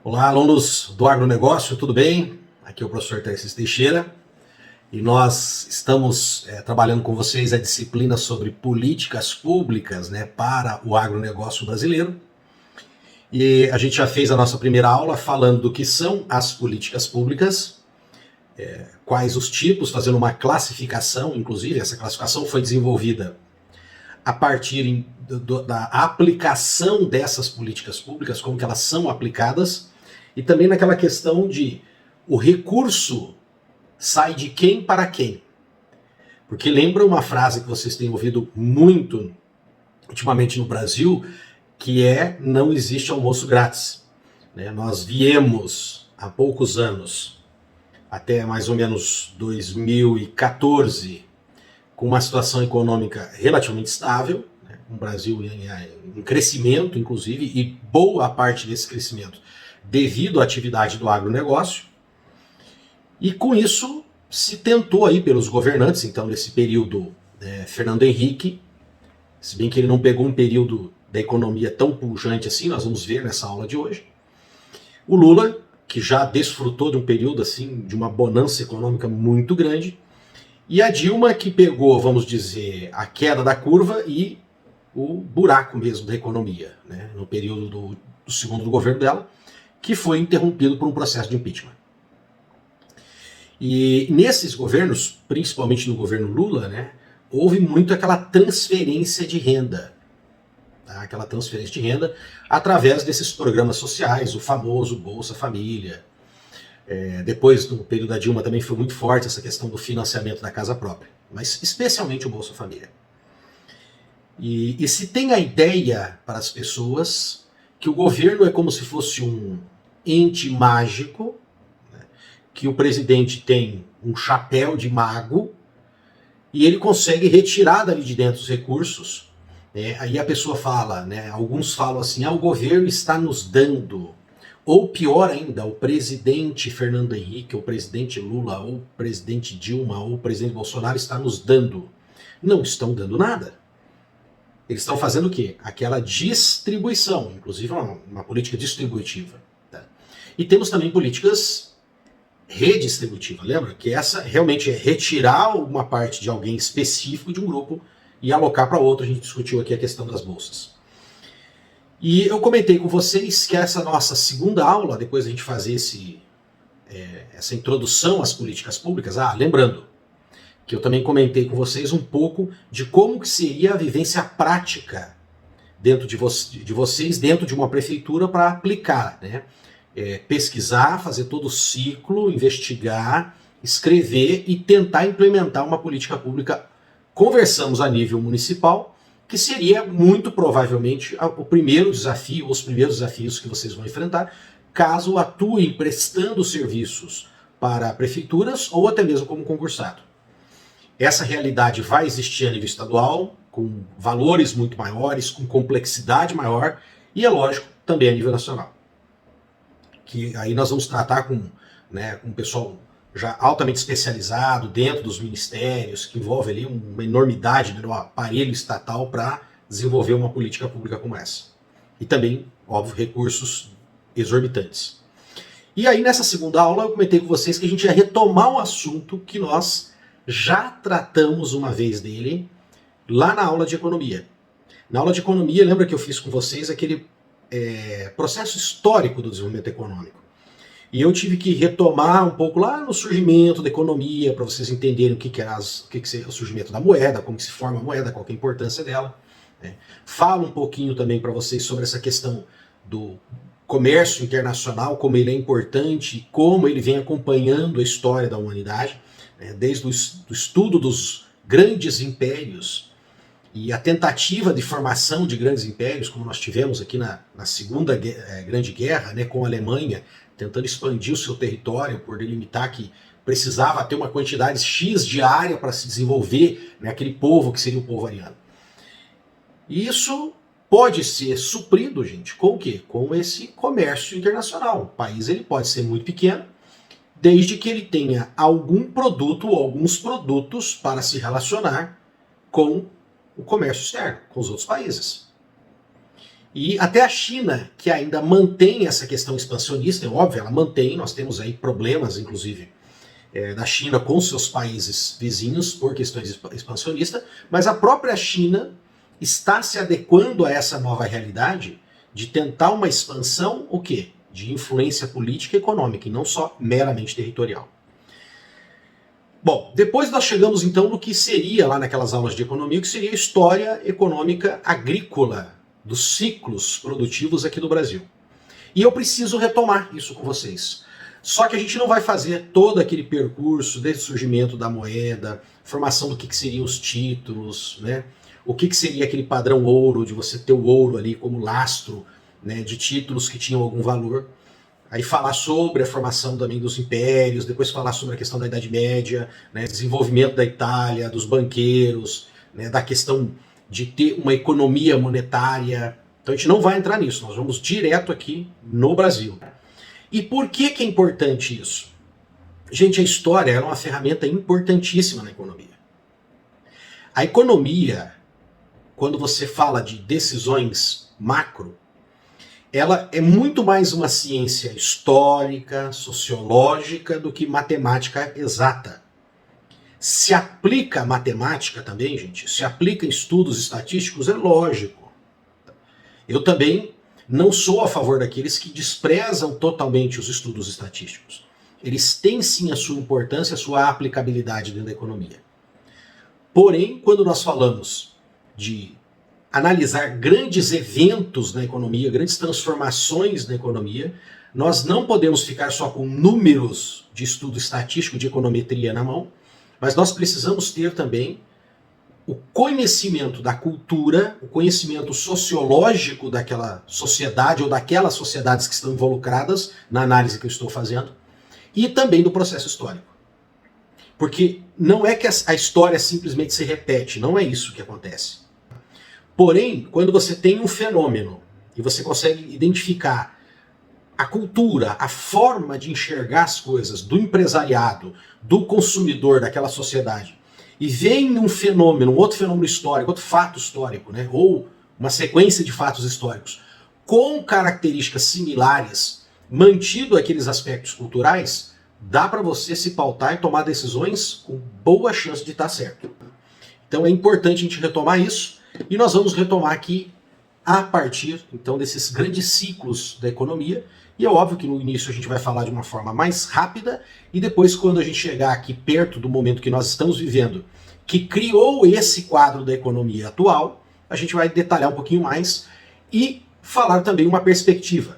Olá, alunos do agronegócio, tudo bem? Aqui é o professor Tarcísio Teixeira e nós estamos trabalhando com vocês a disciplina sobre políticas públicas, para o agronegócio brasileiro. E a gente já fez a nossa primeira aula falando do que são as políticas públicas, quais os tipos, fazendo uma classificação, inclusive essa classificação foi desenvolvida a partir da aplicação dessas políticas públicas, como que elas são aplicadas, e também naquela questão de o recurso sai de quem para quem. Porque lembra uma frase que vocês têm ouvido muito ultimamente no Brasil, que é: não existe almoço grátis. Nós viemos há poucos anos, até mais ou menos 2014, com uma situação econômica relativamente estável, um Brasil em crescimento, inclusive, e boa parte desse crescimento devido à atividade do agronegócio. E com isso se tentou aí pelos governantes, então nesse período, Fernando Henrique, se bem que ele não pegou um período da economia tão pujante assim, nós vamos ver nessa aula de hoje. O Lula, que já desfrutou de um período assim de uma bonança econômica muito grande, e a Dilma, que pegou, vamos dizer, a queda da curva e o buraco mesmo da economia, no período do segundo governo dela, que foi interrompido por um processo de impeachment. E nesses governos, principalmente no governo Lula, houve muito aquela transferência de renda, aquela transferência de renda através desses programas sociais, o famoso Bolsa Família. Depois, no período da Dilma, também foi muito forte essa questão do financiamento da casa própria, mas especialmente o Bolsa Família. E se tem a ideia para as pessoas que o governo é como se fosse um ente mágico, que o presidente tem um chapéu de mago e ele consegue retirar dali de dentro os recursos. Aí a pessoa fala, alguns falam assim: o governo está nos dando. Ou pior ainda, o presidente Fernando Henrique, ou o presidente Lula, ou o presidente Dilma, ou o presidente Bolsonaro está nos dando. Não estão dando nada. Eles estão fazendo o quê? Aquela distribuição, inclusive uma política distributiva. E temos também políticas redistributivas, lembra? Que essa realmente é retirar uma parte de alguém específico de um grupo e alocar para outro. A gente discutiu aqui a questão das bolsas. E eu comentei com vocês que essa nossa segunda aula, depois a gente fazer essa introdução às políticas públicas, lembrando que eu também comentei com vocês um pouco de como que seria a vivência prática dentro de vocês, dentro de uma prefeitura, para aplicar, pesquisar, fazer todo o ciclo, investigar, escrever e tentar implementar uma política pública. Conversamos a nível municipal, que seria muito provavelmente o primeiro desafio, os primeiros desafios que vocês vão enfrentar, caso atuem prestando serviços para prefeituras ou até mesmo como concursado. Essa realidade vai existir a nível estadual, com valores muito maiores, com complexidade maior, e é lógico, também a nível nacional. Que aí nós vamos tratar com um pessoal já altamente especializado dentro dos ministérios, que envolve ali uma enormidade do aparelho estatal para desenvolver uma política pública como essa. E também, óbvio, recursos exorbitantes. E aí nessa segunda aula eu comentei com vocês que a gente ia retomar um assunto que nós já tratamos uma vez dele lá na aula de economia. Na aula de economia, lembra que eu fiz com vocês aquele processo histórico do desenvolvimento econômico. E eu tive que retomar um pouco lá no surgimento da economia, para vocês entenderem o que é o surgimento da moeda, como que se forma a moeda, qual que é a importância dela. Falo um pouquinho também para vocês sobre essa questão do comércio internacional, como ele é importante, como ele vem acompanhando a história da humanidade, desde o estudo dos grandes impérios e a tentativa de formação de grandes impérios, como nós tivemos aqui na Segunda Grande Guerra, com a Alemanha, tentando expandir o seu território por delimitar que precisava ter uma quantidade X de área para se desenvolver, aquele povo que seria o povo ariano. E isso pode ser suprido, gente, com o quê? Com esse comércio internacional. O país ele pode ser muito pequeno, desde que ele tenha algum produto ou alguns produtos para se relacionar com o comércio externo, com os outros países. E até a China, que ainda mantém essa questão expansionista, é óbvio, ela mantém, nós temos aí problemas, inclusive, da China com seus países vizinhos por questões expansionistas, mas a própria China está se adequando a essa nova realidade de tentar uma expansão, o quê? De influência política e econômica, e não só meramente territorial. Bom, depois nós chegamos então no que seria lá naquelas aulas de economia, que seria a história econômica agrícola dos ciclos produtivos aqui no Brasil. E eu preciso retomar isso com vocês. Só que a gente não vai fazer todo aquele percurso desde o surgimento da moeda, formação do que seriam os títulos, né? O que seria aquele padrão ouro, de você ter o ouro ali como lastro, né, de títulos que tinham algum valor. Aí falar sobre a formação também dos impérios, depois falar sobre a questão da Idade Média, né, desenvolvimento da Itália, dos banqueiros, né, da questão de ter uma economia monetária. Então a gente não vai entrar nisso, nós vamos direto aqui no Brasil. E por que é importante isso? Gente, a história é uma ferramenta importantíssima na economia. A economia, quando você fala de decisões macro, ela é muito mais uma ciência histórica, sociológica, do que matemática exata. Se aplica matemática também, gente, se aplica em estudos estatísticos, é lógico. Eu também não sou a favor daqueles que desprezam totalmente os estudos estatísticos. Eles têm sim a sua importância, a sua aplicabilidade dentro da economia. Porém, quando nós falamos de analisar grandes eventos na economia, grandes transformações na economia, nós não podemos ficar só com números de estudo estatístico, de econometria na mão, mas nós precisamos ter também o conhecimento da cultura, o conhecimento sociológico daquela sociedade ou daquelas sociedades que estão involucradas na análise que eu estou fazendo, e também do processo histórico. Porque não é que a história simplesmente se repete, não é isso que acontece. Porém, quando você tem um fenômeno e você consegue identificar a cultura, a forma de enxergar as coisas do empresariado, do consumidor daquela sociedade, e vem um fenômeno, um outro fenômeno histórico, outro fato histórico, né, ou uma sequência de fatos históricos com características similares, mantido aqueles aspectos culturais, dá para você se pautar e tomar decisões com boa chance de estar certo. Então é importante a gente retomar isso. E nós vamos retomar aqui a partir, então, desses grandes ciclos da economia. E é óbvio que no início a gente vai falar de uma forma mais rápida, e depois, quando a gente chegar aqui perto do momento que nós estamos vivendo, que criou esse quadro da economia atual, a gente vai detalhar um pouquinho mais e falar também uma perspectiva.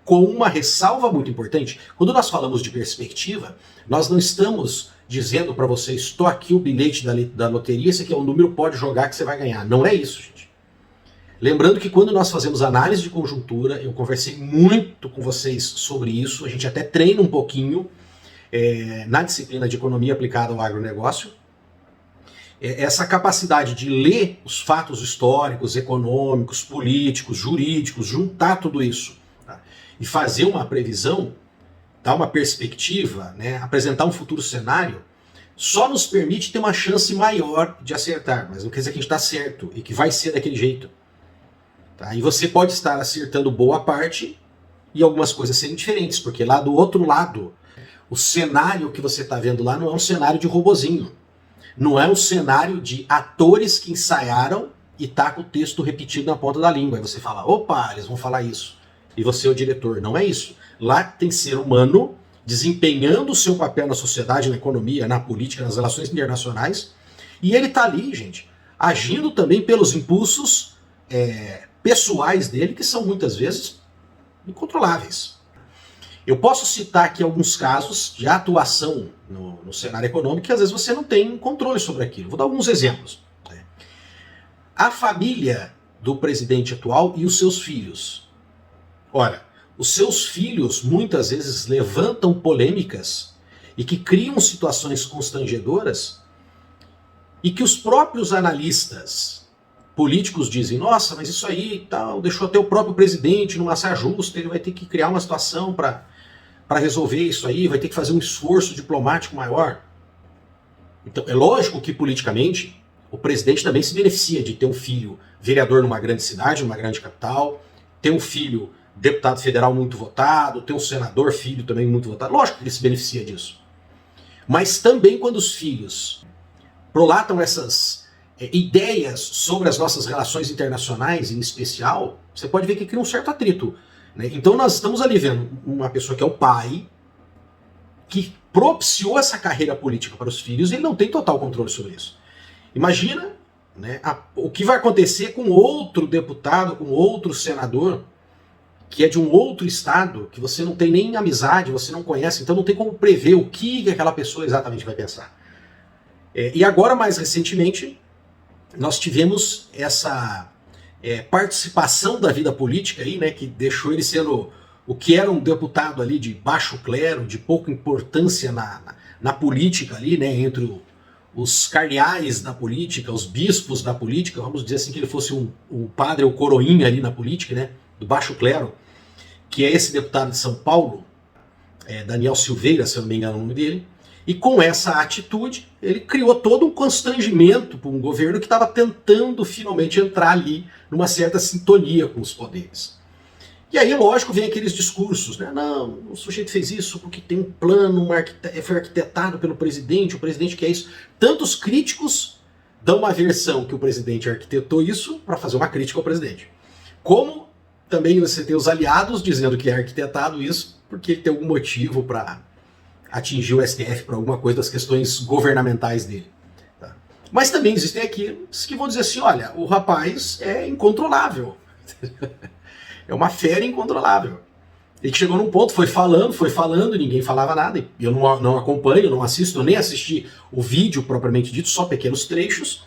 Com uma ressalva muito importante, quando nós falamos de perspectiva, nós não estamos dizendo para você, estou aqui o bilhete da loteria, esse aqui é um número, pode jogar que você vai ganhar. Não é isso, gente. Lembrando que quando nós fazemos análise de conjuntura, eu conversei muito com vocês sobre isso, a gente até treina um pouquinho na disciplina de economia aplicada ao agronegócio, essa capacidade de ler os fatos históricos, econômicos, políticos, jurídicos, juntar tudo isso, tá, e fazer uma previsão, dar uma perspectiva, né, apresentar um futuro cenário, só nos permite ter uma chance maior de acertar, mas não quer dizer que a gente está certo e que vai ser daquele jeito. Tá? E você pode estar acertando boa parte e algumas coisas serem diferentes, porque lá do outro lado, o cenário que você está vendo lá não é um cenário de robozinho, não é um cenário de atores que ensaiaram e tá com o texto repetido na ponta da língua. Aí você fala, opa, eles vão falar isso. E você é o diretor. Não é isso. Lá tem ser humano desempenhando o seu papel na sociedade, na economia, na política, nas relações internacionais. E ele tá ali, gente, agindo também pelos impulsos pessoais dele, que são muitas vezes incontroláveis. Eu posso citar aqui alguns casos de atuação no cenário econômico que às vezes você não tem controle sobre aquilo. Vou dar alguns exemplos. A família do presidente atual e os seus filhos. Ora, os seus filhos muitas vezes levantam polêmicas e que criam situações constrangedoras e que os próprios analistas políticos dizem, nossa, mas isso aí tal, deixou até o próprio presidente numa saia justa, ele vai ter que criar uma situação para resolver isso aí, vai ter que fazer um esforço diplomático maior. Então é lógico que politicamente O presidente também se beneficia de ter um filho vereador numa grande cidade, numa grande capital, ter um filho deputado federal muito votado, ter um senador filho também muito votado. Lógico que ele se beneficia disso. Mas também quando os filhos prolatam essas ideias sobre as nossas relações internacionais, em especial, você pode ver que cria um certo atrito, né? Então nós estamos ali vendo uma pessoa que é o pai, que propiciou essa carreira política para os filhos, e ele não tem total controle sobre isso. Imagina, né, o que vai acontecer com outro deputado, com outro senador, que é de um outro estado, que você não tem nem amizade, você não conhece, então não tem como prever o que aquela pessoa exatamente vai pensar. E agora, mais recentemente, nós tivemos essa participação da vida política aí, né, que deixou ele sendo o que era um deputado ali de baixo clero, de pouca importância na política ali, né, entre os cardeais da política, os bispos da política, vamos dizer assim, que ele fosse um padre ou coroinha ali na política, né, do baixo clero, que é esse deputado de São Paulo, Daniel Silveira, se eu não me engano o nome dele, e com essa atitude ele criou todo um constrangimento para um governo que estava tentando finalmente entrar ali numa certa sintonia com os poderes. E aí, lógico, vem aqueles discursos, né? Não, o sujeito fez isso porque tem um plano, foi arquitetado pelo presidente, o presidente quer isso. Tantos críticos dão uma versão que o presidente arquitetou isso para fazer uma crítica ao presidente. Como também você tem os aliados dizendo que é arquitetado isso porque ele tem algum motivo para atingir o STF para alguma coisa das questões governamentais dele. Tá? Mas também existem aqueles que vão dizer assim, olha, o rapaz é incontrolável. É uma fera incontrolável. Ele chegou num ponto, foi falando, ninguém falava nada. Eu não acompanho, não assisto, eu nem assisti o vídeo propriamente dito, só pequenos trechos.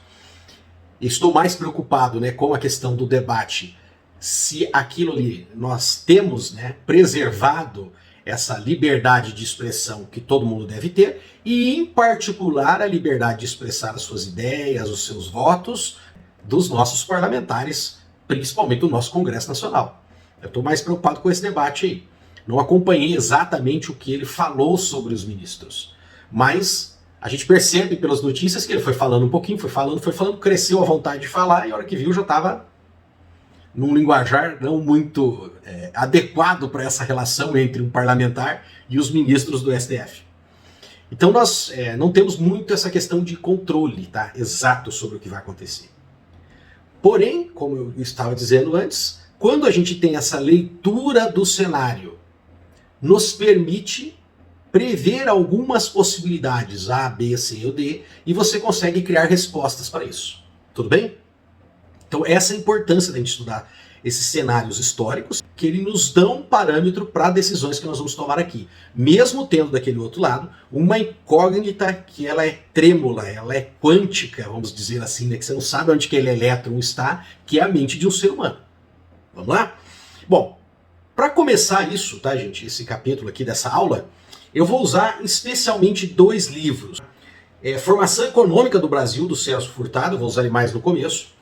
Estou mais preocupado, né, com a questão do debate, se aquilo ali nós temos, né, preservado essa liberdade de expressão que todo mundo deve ter, e em particular a liberdade de expressar as suas ideias, os seus votos dos nossos parlamentares, principalmente do nosso Congresso Nacional. Eu estou mais preocupado com esse debate aí. Não acompanhei exatamente o que ele falou sobre os ministros, mas a gente percebe pelas notícias que ele foi falando um pouquinho, foi falando, cresceu a vontade de falar, e a hora que viu já estava num linguajar não muito adequado para essa relação entre um parlamentar e os ministros do STF. Então nós não temos muito essa questão de controle, tá, exato sobre o que vai acontecer. Porém, como eu estava dizendo antes, quando a gente tem essa leitura do cenário, nos permite prever algumas possibilidades, A, B, C ou D, e você consegue criar respostas para isso. Tudo bem? Então essa é a importância da gente estudar esses cenários históricos, que eles nos dão um parâmetro para decisões que nós vamos tomar aqui. Mesmo tendo daquele outro lado uma incógnita que ela é trêmula, ela é quântica, vamos dizer assim, né? Que você não sabe onde aquele elétron está, que é a mente de um ser humano. Vamos lá? Bom, para começar isso, tá, gente, esse capítulo aqui dessa aula, eu vou usar especialmente 2 livros. Formação Econômica do Brasil, do Celso Furtado, vou usar ele mais no começo,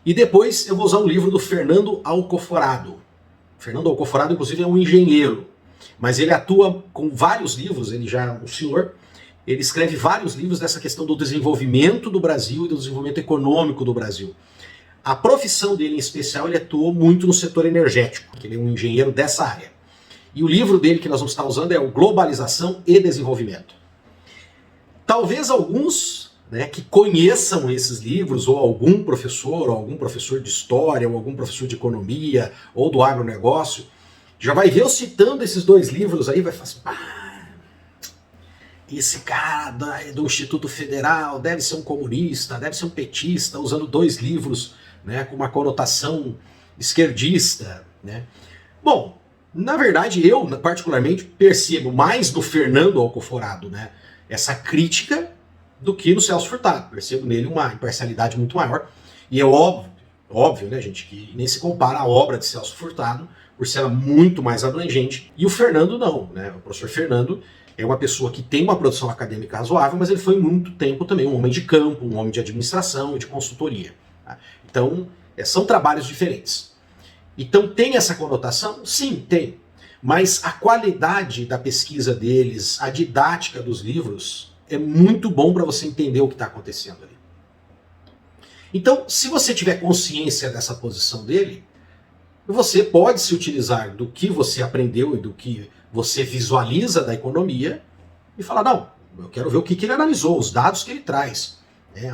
e depois eu vou usar um livro do Fernando Alcoforado. Fernando Alcoforado, inclusive, é um engenheiro, mas ele atua com vários livros, ele já é um senhor, ele escreve vários livros dessa questão do desenvolvimento do Brasil e do desenvolvimento econômico do Brasil. A profissão dele, em especial, ele atuou muito no setor energético, que ele é um engenheiro dessa área. E o livro dele que nós vamos estar usando é o Globalização e Desenvolvimento. Talvez alguns, né, que conheçam esses livros, ou algum professor de história, ou algum professor de economia, ou do agronegócio, já vai ver eu citando esses 2 livros aí, vai falar assim, esse cara do Instituto Federal deve ser um comunista, deve ser um petista, usando 2 livros, né, com uma conotação esquerdista, né? Bom, na verdade eu particularmente percebo mais no Fernando Alcoforado, né, essa crítica do que no Celso Furtado. Percebo nele uma imparcialidade muito maior, e é óbvio, né, gente, que nem se compara a obra de Celso Furtado, por ser ela muito mais abrangente, e o Fernando não, né? O professor Fernando é uma pessoa que tem uma produção acadêmica razoável, mas ele foi muito tempo também um homem de campo, um homem de administração e de consultoria. Tá? Então, são trabalhos diferentes. Então, tem essa conotação? Sim, tem. Mas a qualidade da pesquisa deles, a didática dos livros, é muito bom para você entender o que está acontecendo ali. Então, se você tiver consciência dessa posição dele, você pode se utilizar do que você aprendeu e do que você visualiza da economia e falar, não, eu quero ver o que ele analisou, os dados que ele traz.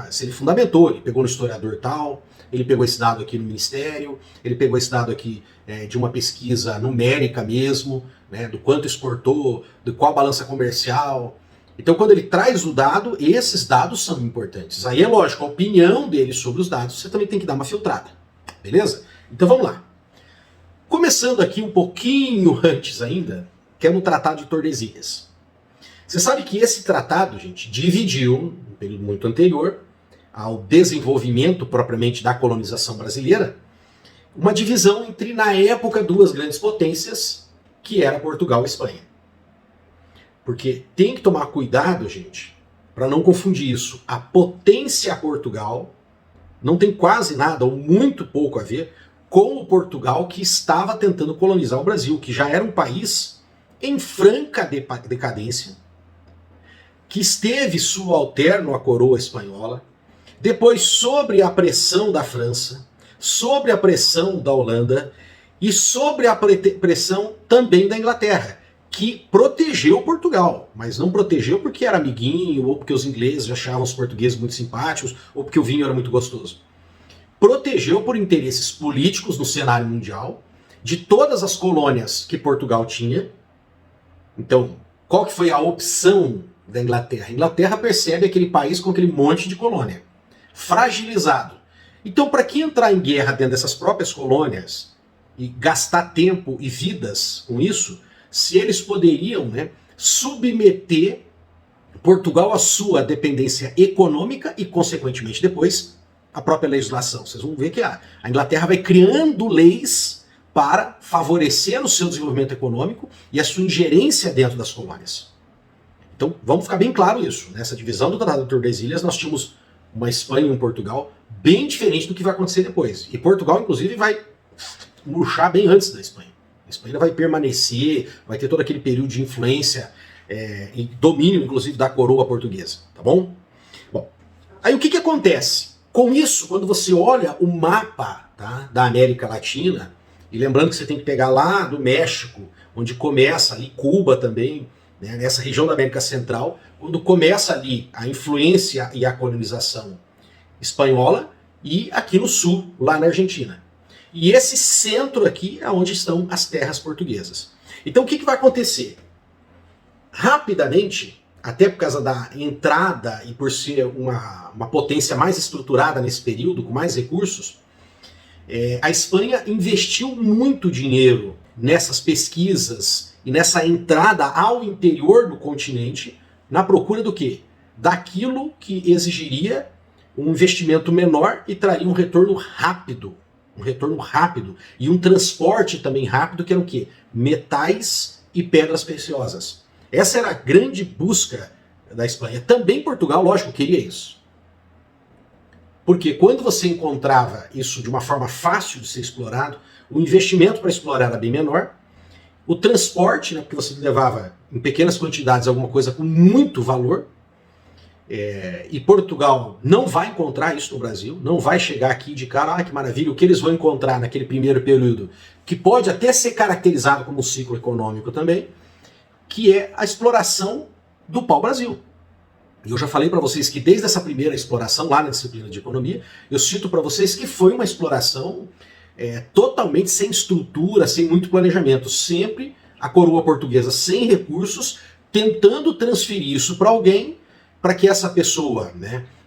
Se ele fundamentou, ele pegou no historiador tal, ele pegou esse dado aqui no Ministério, ele pegou esse dado aqui de uma pesquisa numérica mesmo, né, do quanto exportou, de qual balança comercial. Então, quando ele traz o dado, esses dados são importantes. Aí é lógico, a opinião dele sobre os dados, você também tem que dar uma filtrada. Beleza? Então vamos lá. Começando aqui um pouquinho antes ainda, que é no Tratado de Tordesilhas. Você sabe que esse tratado, gente, dividiu, no período muito anterior, ao desenvolvimento propriamente da colonização brasileira, uma divisão entre, na época, duas grandes potências, que era Portugal e Espanha. Porque tem que tomar cuidado, gente, para não confundir isso. A potência Portugal não tem quase nada, ou muito pouco a ver, com o Portugal que estava tentando colonizar o Brasil, que já era um país em franca decadência, que esteve subalterno à coroa espanhola, depois sobre a pressão da França, sobre a pressão da Holanda e sobre a pressão também da Inglaterra, que protegeu Portugal, mas não protegeu porque era amiguinho, ou porque os ingleses achavam os portugueses muito simpáticos, ou porque o vinho era muito gostoso. Protegeu por interesses políticos no cenário mundial, de todas as colônias que Portugal tinha. Então, qual que foi a opção da Inglaterra? A Inglaterra percebe aquele país com aquele monte de colônia, fragilizado. Então, para que entrar em guerra dentro dessas próprias colônias e gastar tempo e vidas com isso, se eles poderiam, submeter Portugal à sua dependência econômica e, consequentemente, depois, a própria legislação. Vocês vão ver que a Inglaterra vai criando leis para favorecer o seu desenvolvimento econômico e a sua ingerência dentro das colônias. Então, vamos ficar bem claro isso. Nessa divisão do Tratado de Tordesilhas, nós tínhamos uma Espanha e um Portugal bem diferente do que vai acontecer depois. E Portugal, inclusive, vai murchar bem antes da Espanha. A Espanha vai permanecer, vai ter todo aquele período de influência e domínio, inclusive, da coroa portuguesa. Tá bom? Bom, aí o que acontece? Com isso, quando você olha o mapa, tá, da América Latina, e lembrando que você tem que pegar lá do México, onde começa ali Cuba também, nessa região da América Central, quando começa ali a influência e a colonização espanhola, e aqui no sul, lá na Argentina. E esse centro aqui é onde estão as terras portuguesas. Então o que vai acontecer? Rapidamente, até por causa da entrada e por ser uma potência mais estruturada nesse período, com mais recursos, a Espanha investiu muito dinheiro nessas pesquisas e nessa entrada ao interior do continente, na procura do quê? Daquilo que exigiria um investimento menor e traria um retorno rápido e um transporte também rápido, que era o quê? Metais e pedras preciosas. Essa era a grande busca da Espanha. Também Portugal, lógico, queria isso. Porque quando você encontrava isso de uma forma fácil de ser explorado, o investimento para explorar era bem menor, o transporte, porque você levava em pequenas quantidades alguma coisa com muito valor, e Portugal não vai encontrar isso no Brasil, não vai chegar aqui de cara, que maravilha, o que eles vão encontrar naquele primeiro período, que pode até ser caracterizado como um ciclo econômico também, que é a exploração do pau-brasil. Eu já falei para vocês que desde essa primeira exploração, lá na disciplina de economia, eu cito para vocês que foi uma exploração totalmente sem estrutura, sem muito planejamento, sempre a coroa portuguesa sem recursos, tentando transferir isso para alguém, para que essa pessoa,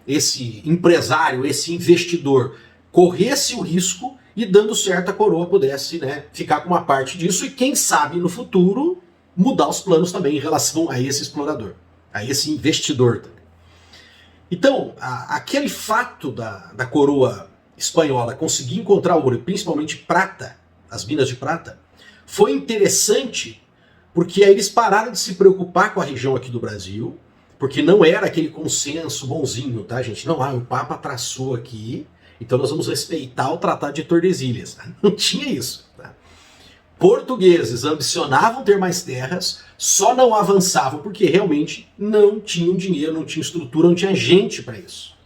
esse empresário, esse investidor, corresse o risco e, dando certo, a coroa pudesse ficar com uma parte disso e, quem sabe, no futuro, mudar os planos também em relação a esse explorador, a esse investidor também. Então, aquele fato da coroa espanhola conseguir encontrar ouro, principalmente prata, as minas de prata, foi interessante porque aí eles pararam de se preocupar com a região aqui do Brasil, porque não era aquele consenso bonzinho, tá, gente? Não, o Papa traçou aqui, então nós vamos respeitar o Tratado de Tordesilhas. Não tinha isso. Tá? Portugueses ambicionavam ter mais terras, só não avançavam porque realmente não tinham dinheiro, não tinha estrutura, não tinha gente para isso.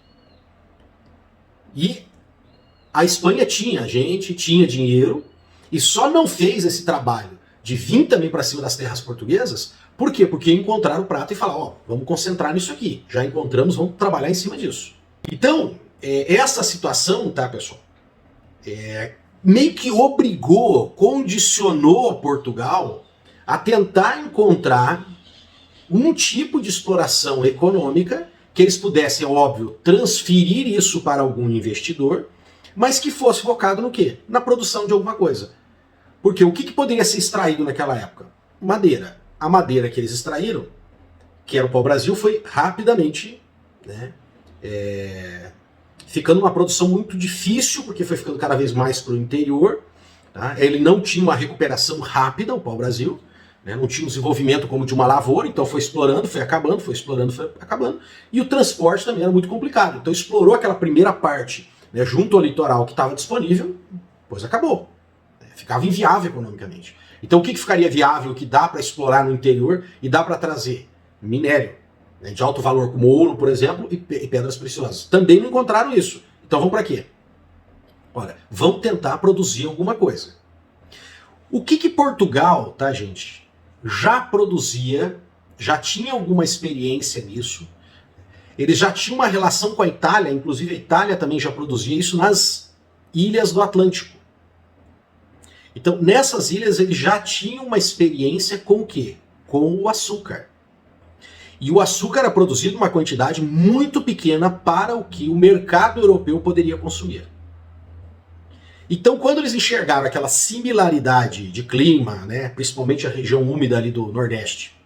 E a Espanha tinha gente, tinha dinheiro, e só não fez esse trabalho de vir também para cima das terras portuguesas. Por quê? Porque encontraram o prato e falaram, ó, vamos concentrar nisso aqui. Já encontramos, vamos trabalhar em cima disso. Então, essa situação, tá, pessoal, meio que obrigou, condicionou Portugal a tentar encontrar um tipo de exploração econômica que eles pudessem, óbvio, transferir isso para algum investidor, mas que fosse focado no quê? Na produção de alguma coisa. Porque o que poderia ser extraído naquela época? Madeira. A madeira que eles extraíram, que era o pau-brasil, foi rapidamente, né, ficando uma produção muito difícil, porque foi ficando cada vez mais para o interior. Tá? Ele não tinha uma recuperação rápida, o pau-brasil, né? Não tinha um desenvolvimento como de uma lavoura, então foi explorando, foi acabando, foi explorando, foi acabando. E o transporte também era muito complicado. Então explorou aquela primeira parte, né, junto ao litoral que estava disponível, depois acabou. Ficava inviável economicamente. Então o que ficaria viável, que dá para explorar no interior e dá para trazer? Minério, né, de alto valor, como ouro, por exemplo, e pedras preciosas. Também não encontraram isso. Então vamos para quê? Olha, vamos tentar produzir alguma coisa. O que Portugal, tá, gente, já produzia, já tinha alguma experiência nisso. Eles já tinham uma relação com a Itália, inclusive a Itália também já produzia isso nas ilhas do Atlântico. Então, nessas ilhas, eles já tinham uma experiência com o quê? Com o açúcar. E o açúcar era produzido uma quantidade muito pequena para o que o mercado europeu poderia consumir. Então, quando eles enxergaram aquela similaridade de clima, né, principalmente a região úmida ali do Nordeste,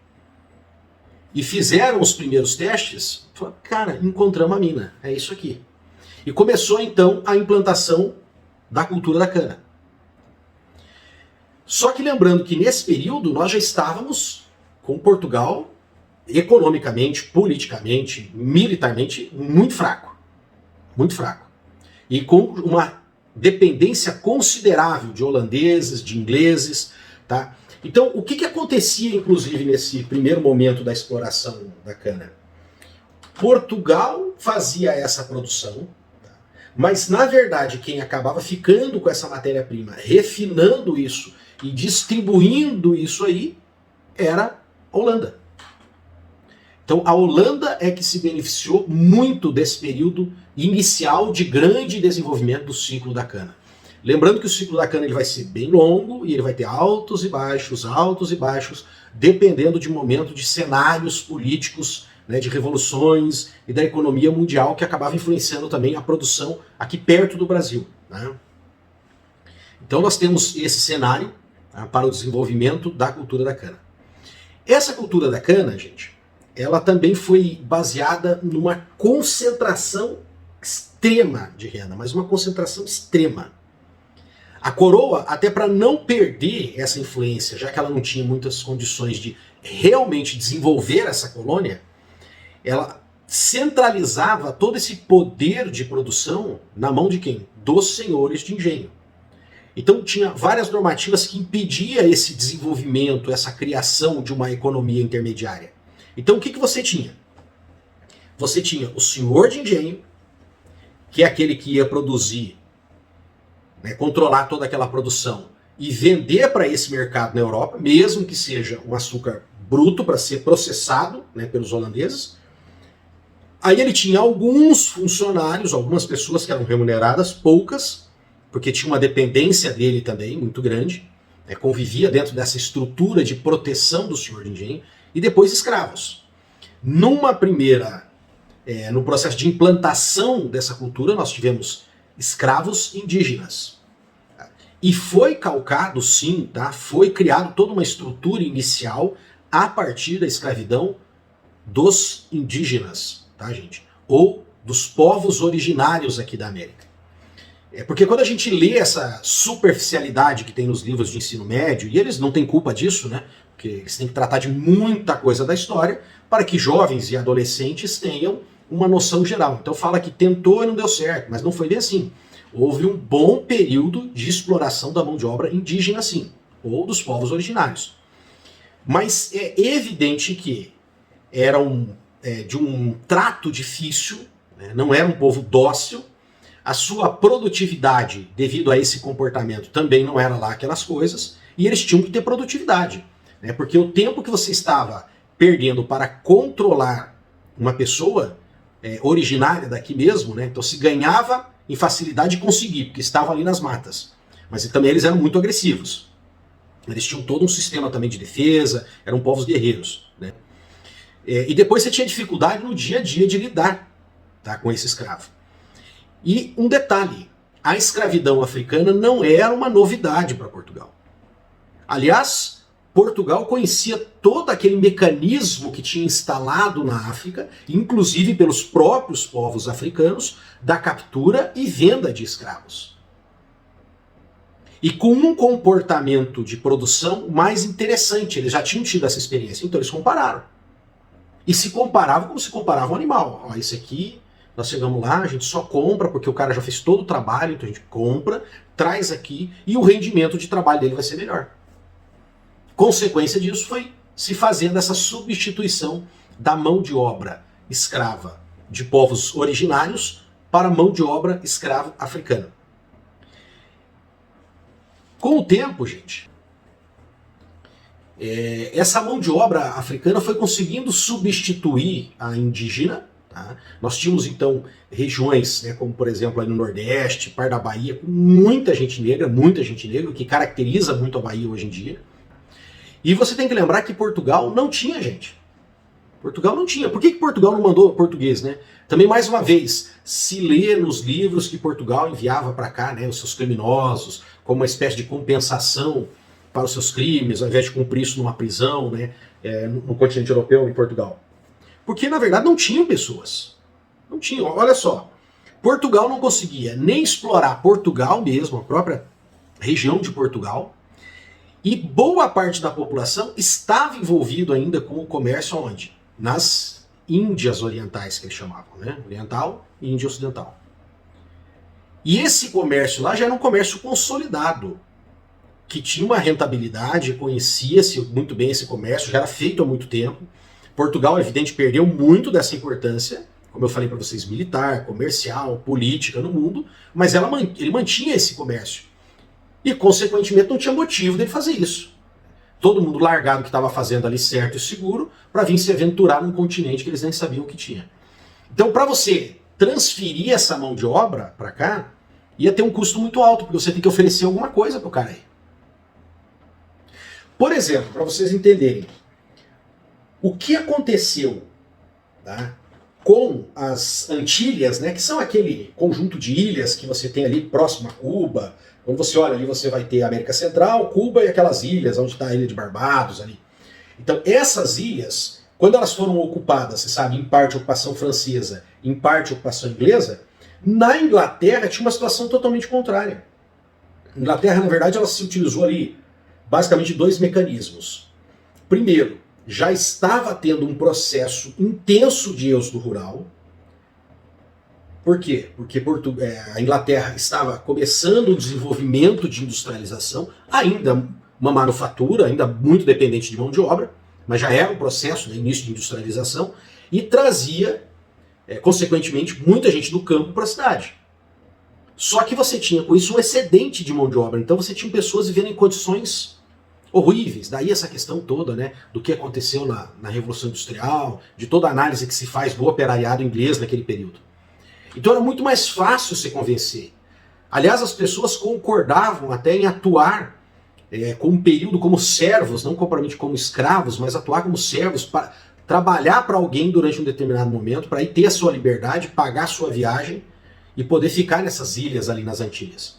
e fizeram os primeiros testes, falaram, cara, encontramos a mina, é isso aqui. E começou então a implantação da cultura da cana. Só que lembrando que nesse período nós já estávamos com Portugal economicamente, politicamente, militarmente muito fraco. Muito fraco. E com uma dependência considerável de holandeses, de ingleses, tá? Então, o que acontecia, inclusive, nesse primeiro momento da exploração da cana? Portugal fazia essa produção, tá? Mas, na verdade, quem acabava ficando com essa matéria-prima, refinando isso e distribuindo isso aí, era a Holanda. Então, a Holanda é que se beneficiou muito desse período inicial de grande desenvolvimento do ciclo da cana. Lembrando que o ciclo da cana ele vai ser bem longo e ele vai ter altos e baixos, dependendo de momento de cenários políticos, né, de revoluções e da economia mundial que acabava influenciando também a produção aqui perto do Brasil. Né? Então nós temos esse cenário, tá, para o desenvolvimento da cultura da cana. Essa cultura da cana, gente, ela também foi baseada numa concentração extrema de renda, mas uma concentração extrema. A coroa, até para não perder essa influência, já que ela não tinha muitas condições de realmente desenvolver essa colônia, ela centralizava todo esse poder de produção na mão de quem? Dos senhores de engenho. Então tinha várias normativas que impediam esse desenvolvimento, essa criação de uma economia intermediária. Então o que você tinha? Você tinha o senhor de engenho, que é aquele que ia produzir, né, controlar toda aquela produção e vender para esse mercado na Europa, mesmo que seja um açúcar bruto para ser processado, né, pelos holandeses. Aí ele tinha alguns funcionários, algumas pessoas que eram remuneradas, poucas, porque tinha uma dependência dele também muito grande, né, convivia dentro dessa estrutura de proteção do senhor de engenho, e depois escravos. Numa primeira, no processo de implantação dessa cultura, nós tivemos escravos indígenas. E foi calcado, sim, tá? Foi criado toda uma estrutura inicial a partir da escravidão dos indígenas, tá, gente? Ou dos povos originários aqui da América. Porque quando a gente lê essa superficialidade que tem nos livros de ensino médio, e eles não têm culpa disso, né? Porque eles têm que tratar de muita coisa da história para que jovens e adolescentes tenham uma noção geral. Então fala que tentou e não deu certo, mas não foi bem assim. Houve um bom período de exploração da mão de obra indígena, sim, ou dos povos originários. Mas é evidente que era de um trato difícil, né? Não era um povo dócil, a sua produtividade, devido a esse comportamento, também não era lá aquelas coisas, e eles tinham que ter produtividade, né? Porque o tempo que você estava perdendo para controlar uma pessoa originária daqui mesmo, né? Então se ganhava em facilidade de conseguir, porque estavam ali nas matas. Mas também eles eram muito agressivos. Eles tinham todo um sistema também de defesa, eram povos guerreiros, né? E depois você tinha dificuldade no dia a dia de lidar, tá, com esse escravo. E um detalhe, a escravidão africana não era uma novidade para Portugal. Aliás, Portugal conhecia todo aquele mecanismo que tinha instalado na África, inclusive pelos próprios povos africanos, da captura e venda de escravos. E com um comportamento de produção mais interessante, eles já tinham tido essa experiência, então eles compararam. E se comparavam como se comparava um animal. Ó, esse aqui, nós chegamos lá, a gente só compra porque o cara já fez todo o trabalho, então a gente compra, traz aqui e o rendimento de trabalho dele vai ser melhor. Consequência disso foi se fazendo essa substituição da mão de obra escrava de povos originários para mão de obra escrava africana. Com o tempo, gente, essa mão de obra africana foi conseguindo substituir a indígena. Tá? Nós tínhamos então regiões, né, como por exemplo aí no Nordeste, par da Bahia, com muita gente negra, o que caracteriza muito a Bahia hoje em dia. E você tem que lembrar que Portugal não tinha gente. Portugal não tinha. Por que Portugal não mandou português, né? Também, mais uma vez, se lê nos livros que Portugal enviava para cá, né, os seus criminosos, como uma espécie de compensação para os seus crimes, ao invés de cumprir isso numa prisão, né, no continente europeu, em Portugal. Porque, na verdade, não tinham pessoas. Não tinham. Olha só, Portugal não conseguia nem explorar Portugal mesmo, a própria região de Portugal, e boa parte da população estava envolvido ainda com o comércio onde? Nas Índias Orientais, que eles chamavam, né? Oriental e Índia Ocidental. E esse comércio lá já era um comércio consolidado, que tinha uma rentabilidade, conhecia-se muito bem esse comércio, já era feito há muito tempo. Portugal, é evidente, perdeu muito dessa importância, como eu falei para vocês, militar, comercial, política no mundo, mas ele mantinha esse comércio. E, consequentemente, não tinha motivo dele fazer isso. Todo mundo largado o que estava fazendo ali certo e seguro para vir se aventurar num continente que eles nem sabiam o que tinha. Então, para você transferir essa mão de obra para cá, ia ter um custo muito alto, porque você tem que oferecer alguma coisa para o cara aí. Por exemplo, para vocês entenderem, o que aconteceu, tá, com as Antilhas, né, que são aquele conjunto de ilhas que você tem ali próximo a Cuba. Quando você olha ali, você vai ter a América Central, Cuba e aquelas ilhas, onde está a Ilha de Barbados ali. Então, essas ilhas, quando elas foram ocupadas, você sabe, em parte ocupação francesa, em parte ocupação inglesa, na Inglaterra tinha uma situação totalmente contrária. A Inglaterra, na verdade, ela se utilizou ali basicamente dois mecanismos. Primeiro, já estava tendo um processo intenso de êxodo rural. Por quê? Porque a Inglaterra estava começando o desenvolvimento de industrialização, ainda uma manufatura, ainda muito dependente de mão de obra, mas já era um processo, né, início de industrialização, e trazia, consequentemente, muita gente do campo para a cidade. Só que você tinha com isso um excedente de mão de obra, então você tinha pessoas vivendo em condições horríveis. Daí essa questão toda, né, do que aconteceu na Revolução Industrial, de toda a análise que se faz do operariado inglês naquele período. Então era muito mais fácil se convencer. Aliás, as pessoas concordavam até em atuar com um período como servos, não propriamente como escravos, mas atuar como servos para trabalhar para alguém durante um determinado momento, para ir ter a sua liberdade, pagar a sua viagem e poder ficar nessas ilhas ali nas Antilhas.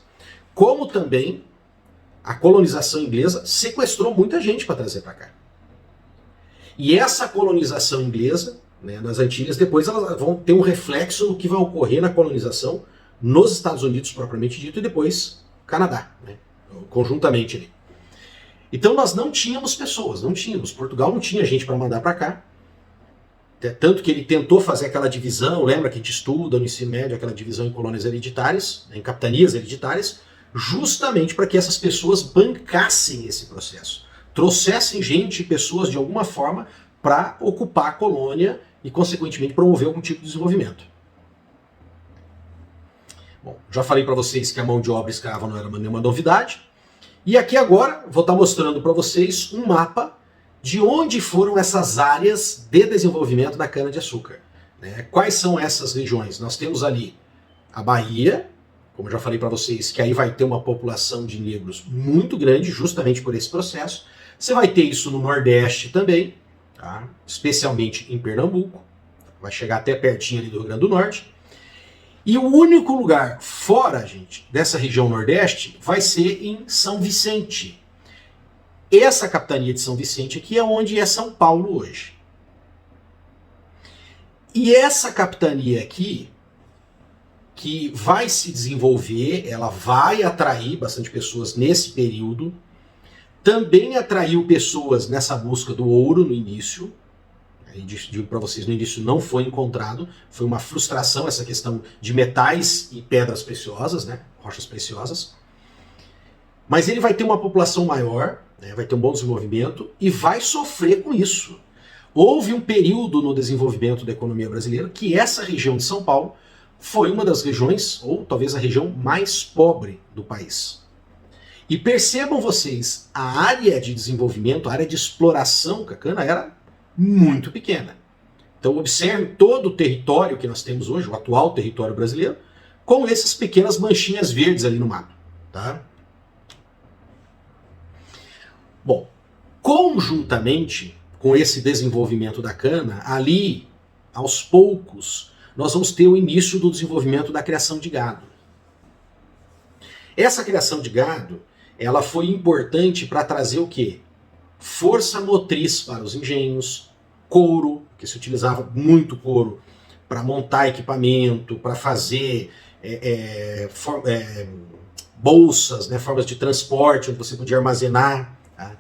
Como também a colonização inglesa sequestrou muita gente para trazer para cá. E essa colonização inglesa, né, nas Antilhas, depois elas vão ter um reflexo no que vai ocorrer na colonização nos Estados Unidos, propriamente dito, e depois Canadá, né, conjuntamente ali. Então nós não tínhamos pessoas, não tínhamos. Portugal não tinha gente para mandar para cá. Tanto que ele tentou fazer aquela divisão, lembra que a gente estuda no ensino médio, aquela divisão em colônias hereditárias, em capitanias hereditárias, justamente para que essas pessoas bancassem esse processo. Trouxessem gente, pessoas de alguma forma, para ocupar a colônia e, consequentemente, promover algum tipo de desenvolvimento. Bom, já falei para vocês que a mão de obra escrava não era nenhuma novidade. E aqui agora vou estar mostrando para vocês um mapa de onde foram essas áreas de desenvolvimento da cana-de-açúcar. Né? Quais são essas regiões? Nós temos ali a Bahia, como eu já falei para vocês, que aí vai ter uma população de negros muito grande, justamente por esse processo. Você vai ter isso no Nordeste também, tá? Especialmente em Pernambuco, vai chegar até pertinho ali do Rio Grande do Norte. E o único lugar fora, gente, dessa região Nordeste vai ser em São Vicente. Essa capitania de São Vicente aqui é onde é São Paulo hoje. E essa capitania aqui, que vai se desenvolver, ela vai atrair bastante pessoas nesse período, também atraiu pessoas nessa busca do ouro no início. Digo para vocês, no início não foi encontrado, foi uma frustração essa questão de metais e pedras preciosas, né, rochas preciosas. Mas ele vai ter uma população maior, né, vai ter um bom desenvolvimento e vai sofrer com isso. Houve um período no desenvolvimento da economia brasileira que essa região de São Paulo foi uma das regiões, ou talvez a região mais pobre do país. E percebam vocês, a área de desenvolvimento, a área de exploração da cana era muito pequena. Então observe todo o território que nós temos hoje, o atual território brasileiro, com essas pequenas manchinhas verdes ali no mapa. Tá? Bom, conjuntamente com esse desenvolvimento da cana, ali, aos poucos, nós vamos ter o início do desenvolvimento da criação de gado. Essa criação de gado, ela foi importante para trazer o quê? Força motriz para os engenhos, couro, que se utilizava muito couro para montar equipamento, para fazer bolsas, né, formas de transporte, onde você podia armazenar. Tá?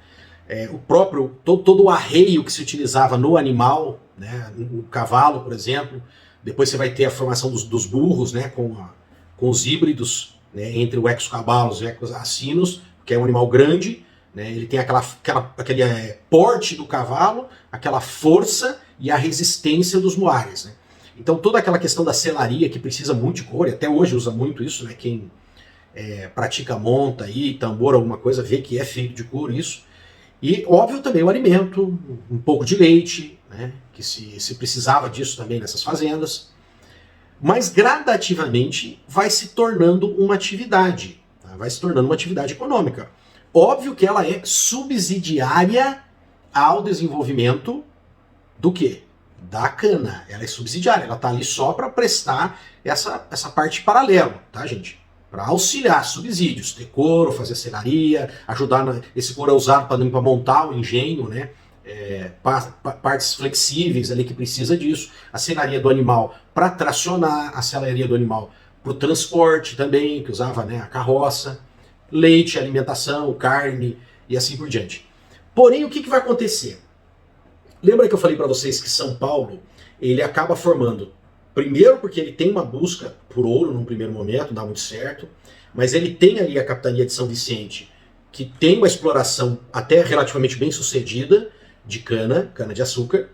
O próprio, todo o arreio que se utilizava no animal, né, no cavalo, por exemplo. Depois você vai ter a formação dos burros, né, com os híbridos, né, entre o equus-cavalos e o equus-assinos, que é um animal grande, né, ele tem aquele porte do cavalo, aquela força e a resistência dos moares. Né. Então toda aquela questão da selaria, que precisa muito de couro, e até hoje usa muito isso, né, quem pratica monta aí, tambor, alguma coisa, vê que é feito de couro isso. E óbvio também o alimento, um pouco de leite, né, que se precisava disso também nessas fazendas. Mas gradativamente vai se tornando uma atividade, tá? Vai se tornando uma atividade econômica. Óbvio que ela é subsidiária ao desenvolvimento do quê? Da cana. Ela é subsidiária, ela está ali só para prestar essa parte paralela, tá, gente? Para auxiliar subsídios, ter couro, fazer selaria, ajudar esse couro é usado para montar o engenho, né? Partes flexíveis ali que precisa disso, a selaria do animal para tracionar, a selaria do animal para o transporte também, que usava, né, a carroça, leite, alimentação, carne e assim por diante. Porém, o que vai acontecer? Lembra que eu falei para vocês que São Paulo ele acaba formando, primeiro porque ele tem uma busca por ouro num primeiro momento, não dá muito certo, mas ele tem ali a capitania de São Vicente, que tem uma exploração até relativamente bem sucedida, de cana-de-açúcar,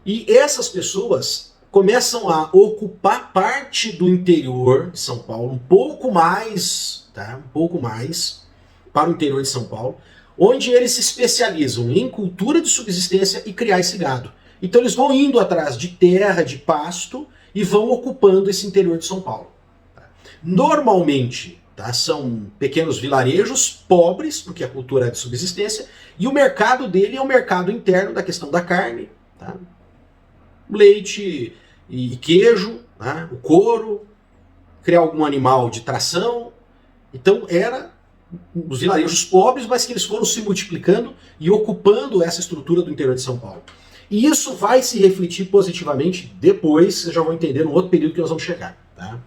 e essas pessoas começam a ocupar parte do interior de São Paulo, um pouco mais, tá? Um pouco mais para o interior de São Paulo, onde eles se especializam em cultura de subsistência e criar esse gado. Então eles vão indo atrás de terra, de pasto, e vão ocupando esse interior de São Paulo. Normalmente, tá, são pequenos vilarejos pobres, porque a cultura é de subsistência, e o mercado dele é o mercado interno da questão da carne, tá? Leite e queijo, tá? O couro, criar algum animal de tração. Então era os vilarejos pobres, mas que eles foram se multiplicando e ocupando essa estrutura do interior de São Paulo. E isso vai se refletir positivamente depois, vocês já vão entender no outro período que nós vamos chegar. Tá?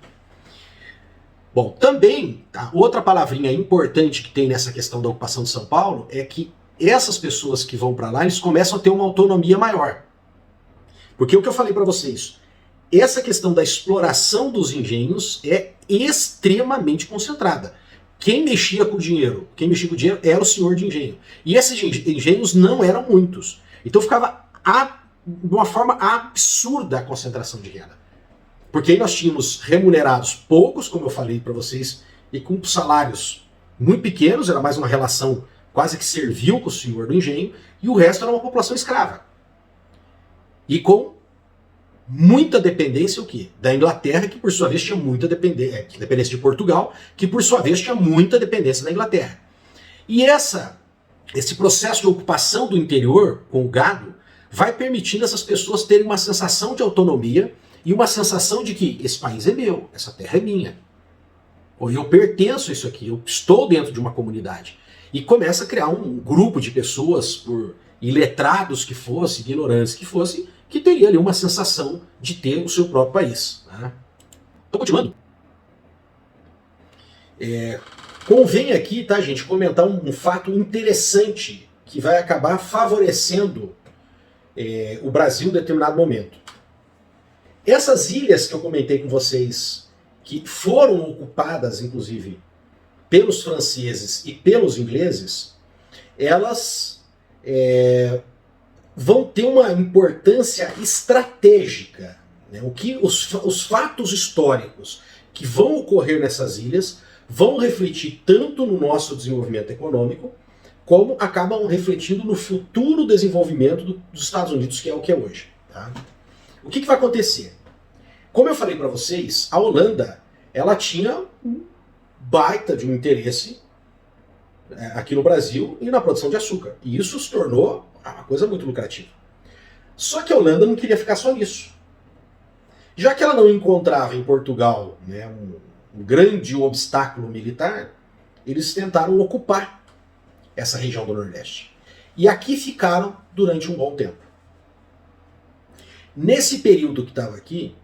Bom, também, tá, outra palavrinha importante que tem nessa questão da ocupação de São Paulo é que essas pessoas que vão para lá, eles começam a ter uma autonomia maior. Porque o que eu falei para vocês, essa questão da exploração dos engenhos é extremamente concentrada. Quem mexia com o dinheiro era o senhor de engenho. E esses engenhos não eram muitos. Então ficava de uma forma absurda a concentração de renda. Porque aí nós tínhamos remunerados poucos, como eu falei para vocês, e com salários muito pequenos, era mais uma relação quase que servil com o senhor do engenho, e o resto era uma população escrava. E com muita dependência o quê? Da Inglaterra, que por sua vez tinha muita dependência de Portugal, que por sua vez tinha muita dependência da Inglaterra. E esse processo de ocupação do interior com o gado vai permitindo essas pessoas terem uma sensação de autonomia e uma sensação de que esse país é meu, essa terra é minha. Ou eu pertenço a isso aqui, eu estou dentro de uma comunidade. E começa a criar um grupo de pessoas, por iletrados que fossem, ignorantes que fossem, que teria ali uma sensação de ter o seu próprio país. Né? Estou continuando. Convém aqui, tá, gente, comentar um fato interessante que vai acabar favorecendo o Brasil em determinado momento. Essas ilhas que eu comentei com vocês, que foram ocupadas, inclusive, pelos franceses e pelos ingleses, elas vão ter uma importância estratégica. Né? Os fatos históricos que vão ocorrer nessas ilhas vão refletir tanto no nosso desenvolvimento econômico, como acabam refletindo no futuro desenvolvimento dos Estados Unidos, que é o que é hoje. Tá? O que vai acontecer? Como eu falei para vocês, a Holanda ela tinha um baita de um interesse aqui no Brasil e na produção de açúcar. E isso se tornou uma coisa muito lucrativa. Só que a Holanda não queria ficar só nisso. Já que ela não encontrava em Portugal, né, um grande obstáculo militar, eles tentaram ocupar essa região do Nordeste. E aqui ficaram durante um bom tempo. Nesse período que estava aqui,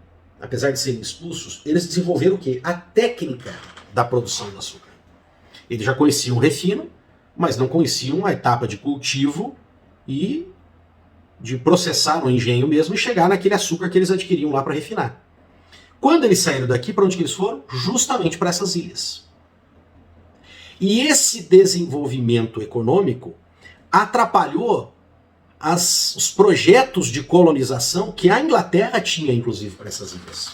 apesar de serem expulsos, eles desenvolveram o quê? A técnica da produção do açúcar. Eles já conheciam o refino, mas não conheciam a etapa de cultivo e de processar no engenho mesmo e chegar naquele açúcar que eles adquiriam lá para refinar. Quando eles saíram daqui, para onde que eles foram? Justamente para essas ilhas. E esse desenvolvimento econômico atrapalhou os projetos de colonização que a Inglaterra tinha, inclusive, para essas ilhas.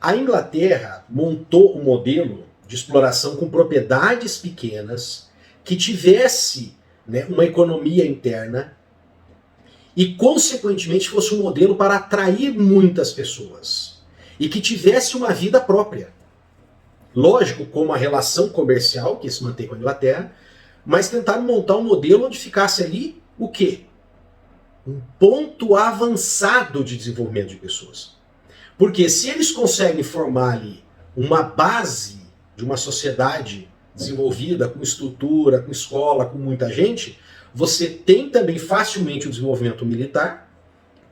A Inglaterra montou um modelo de exploração com propriedades pequenas, que tivesse, né, uma economia interna e, consequentemente, fosse um modelo para atrair muitas pessoas e que tivesse uma vida própria. Lógico, com uma relação comercial que se mantém com a Inglaterra, mas tentaram montar um modelo onde ficasse ali o quê? Um ponto avançado de desenvolvimento de pessoas. Porque se eles conseguem formar ali uma base de uma sociedade desenvolvida, com estrutura, com escola, com muita gente, você tem também facilmente o desenvolvimento militar,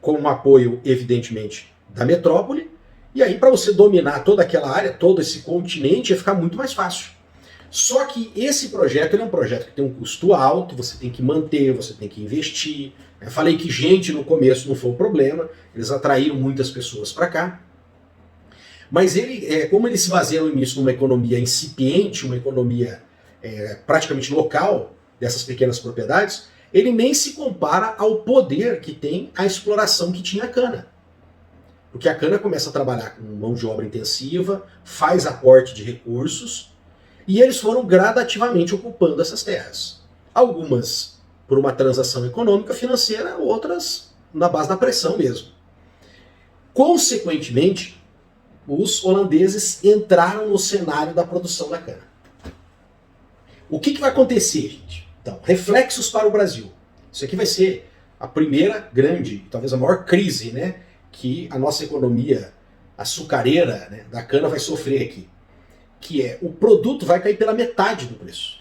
com um apoio, evidentemente, da metrópole, e aí para você dominar toda aquela área, todo esse continente, ia ficar muito mais fácil. Só que esse projeto ele é um projeto que tem um custo alto, você tem que manter, você tem que investir. Eu falei que gente no começo não foi o problema, eles atraíram muitas pessoas para cá. Mas como eles se baseiam nisso numa economia incipiente, uma economia praticamente local dessas pequenas propriedades, ele nem se compara ao poder que tem a exploração que tinha a cana. Porque a cana começa a trabalhar com mão de obra intensiva, faz aporte de recursos, e eles foram gradativamente ocupando essas terras. Algumas por uma transação econômica, financeira, outras na base da pressão mesmo. Consequentemente, os holandeses entraram no cenário da produção da cana. O que vai acontecer, gente? Então, reflexos para o Brasil. Isso aqui vai ser a primeira grande, talvez a maior crise, né, que a nossa economia açucareira, né, da cana vai sofrer aqui. Que é, o produto vai cair pela metade do preço.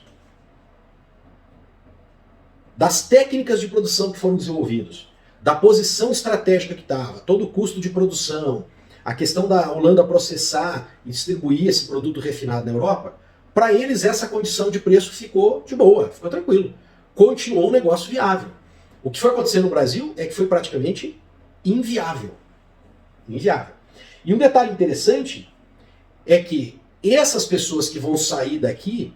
Das técnicas de produção que foram desenvolvidas, da posição estratégica que estava, todo o custo de produção, a questão da Holanda processar e distribuir esse produto refinado na Europa, para eles essa condição de preço ficou de boa, ficou tranquilo. Continuou um negócio viável. O que foi acontecer no Brasil é que foi praticamente inviável. Inviável. E um detalhe interessante é que essas pessoas que vão sair daqui,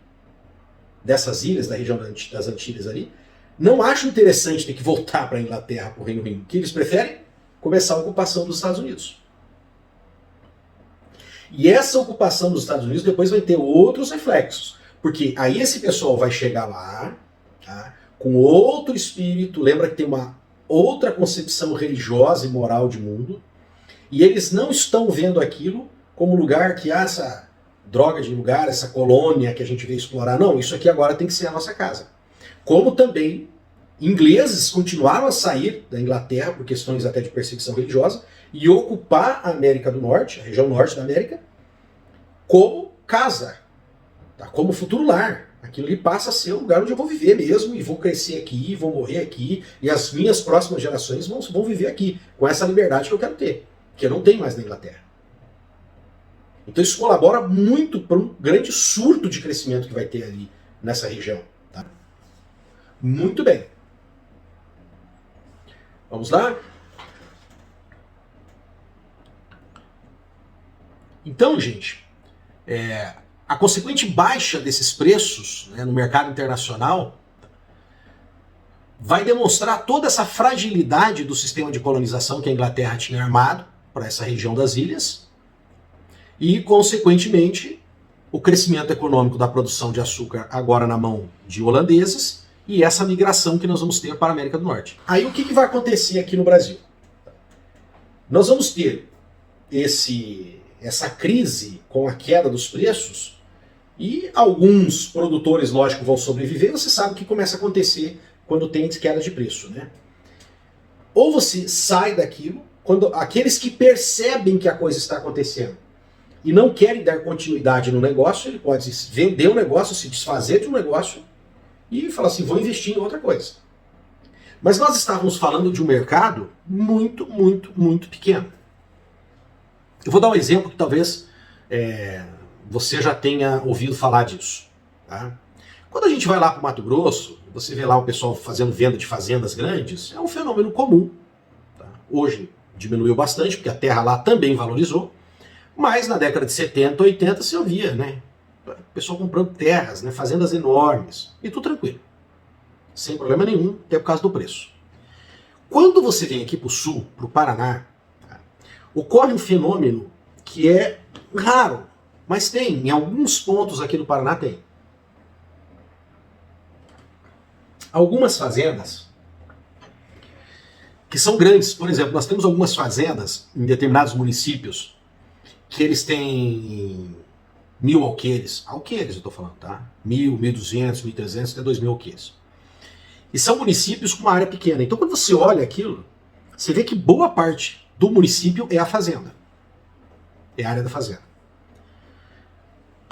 dessas ilhas, da região das Antilhas ali, não acham interessante ter que voltar para a Inglaterra, para o Reino Unido. O que eles preferem? Começar a ocupação dos Estados Unidos. E essa ocupação dos Estados Unidos depois vai ter outros reflexos. Porque aí esse pessoal vai chegar lá, tá, com outro espírito, lembra que tem uma outra concepção religiosa e moral de mundo, e eles não estão vendo aquilo como lugar que essa droga de lugar, essa colônia que a gente veio explorar. Não, isso aqui agora tem que ser a nossa casa. Como também ingleses continuaram a sair da Inglaterra por questões até de perseguição religiosa e ocupar a América do Norte, a região norte da América, como casa, tá? Como futuro lar. Aquilo ali passa a ser o lugar onde eu vou viver mesmo, e vou crescer aqui, vou morrer aqui, e as minhas próximas gerações vão viver aqui, com essa liberdade que eu quero ter, que eu não tenho mais na Inglaterra. Então isso colabora muito para um grande surto de crescimento que vai ter ali nessa região. Tá? Muito bem. Vamos lá? Então, gente, a consequente baixa desses preços, né, no mercado internacional vai demonstrar toda essa fragilidade do sistema de colonização que a Inglaterra tinha armado para essa região das ilhas e, consequentemente, o crescimento econômico da produção de açúcar agora na mão de holandeses e essa migração que nós vamos ter para a América do Norte. Aí o que vai acontecer aqui no Brasil? Nós vamos ter essa crise com a queda dos preços e alguns produtores, lógico, vão sobreviver. Você sabe o que começa a acontecer quando tem queda de preço, né? Ou você sai daquilo, quando aqueles que percebem que a coisa está acontecendo e não querem dar continuidade no negócio, ele pode vender um negócio, se desfazer de um negócio e falar assim, vou investir em outra coisa. Mas nós estávamos falando de um mercado muito, muito, muito pequeno. Eu vou dar um exemplo que talvez você já tenha ouvido falar disso. Tá? Quando a gente vai lá para o Mato Grosso, você vê lá o pessoal fazendo venda de fazendas grandes, é um fenômeno comum. Tá? Hoje diminuiu bastante, porque a terra lá também valorizou, mas na década de 70, 80 você ouvia, né? O pessoal comprando terras, né? Fazendas enormes, e tudo tranquilo. Sem problema nenhum, até por causa do preço. Quando você vem aqui para o sul, para o Paraná, ocorre um fenômeno que é raro, mas tem, em alguns pontos aqui no Paraná tem. Algumas fazendas que são grandes, por exemplo, nós temos algumas fazendas em determinados municípios que eles têm 1.000 alqueires, alqueires eu estou falando, tá? 1.000, 1.200, 1.300, até 2.000 alqueires. E são municípios com uma área pequena. Então quando você olha aquilo, você vê que boa parte do município é a fazenda. É a área da fazenda.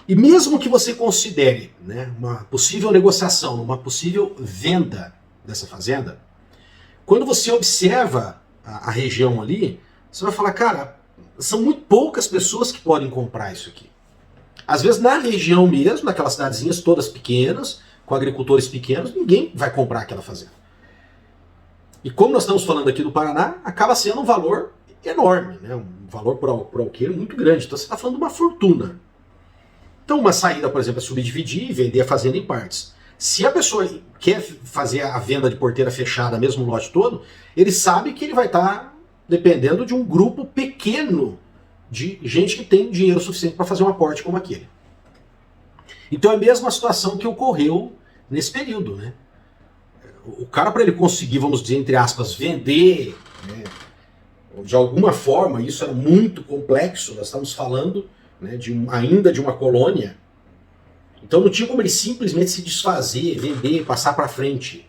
E mesmo que você considere, né, uma possível negociação, uma possível venda dessa fazenda, quando você observa a região ali, você vai falar, cara, são muito poucas pessoas que podem comprar isso aqui. Às vezes na região mesmo, naquelas cidadezinhas todas pequenas, com agricultores pequenos, ninguém vai comprar aquela fazenda. E como nós estamos falando aqui do Paraná, acaba sendo um valor enorme, né? Um valor por alqueire muito grande. Então você está falando de uma fortuna. Então uma saída, por exemplo, é subdividir e vender a fazenda em partes. Se a pessoa quer fazer a venda de porteira fechada, mesmo o lote todo, ele sabe que ele vai estar dependendo de um grupo pequeno de gente que tem dinheiro suficiente para fazer um aporte como aquele. Então é a mesma situação que ocorreu nesse período, né? O cara, para ele conseguir, vamos dizer, entre aspas, vender, né, de alguma forma, isso era muito complexo, nós estamos falando, né, ainda de uma colônia, então não tinha como ele simplesmente se desfazer, vender, passar para frente,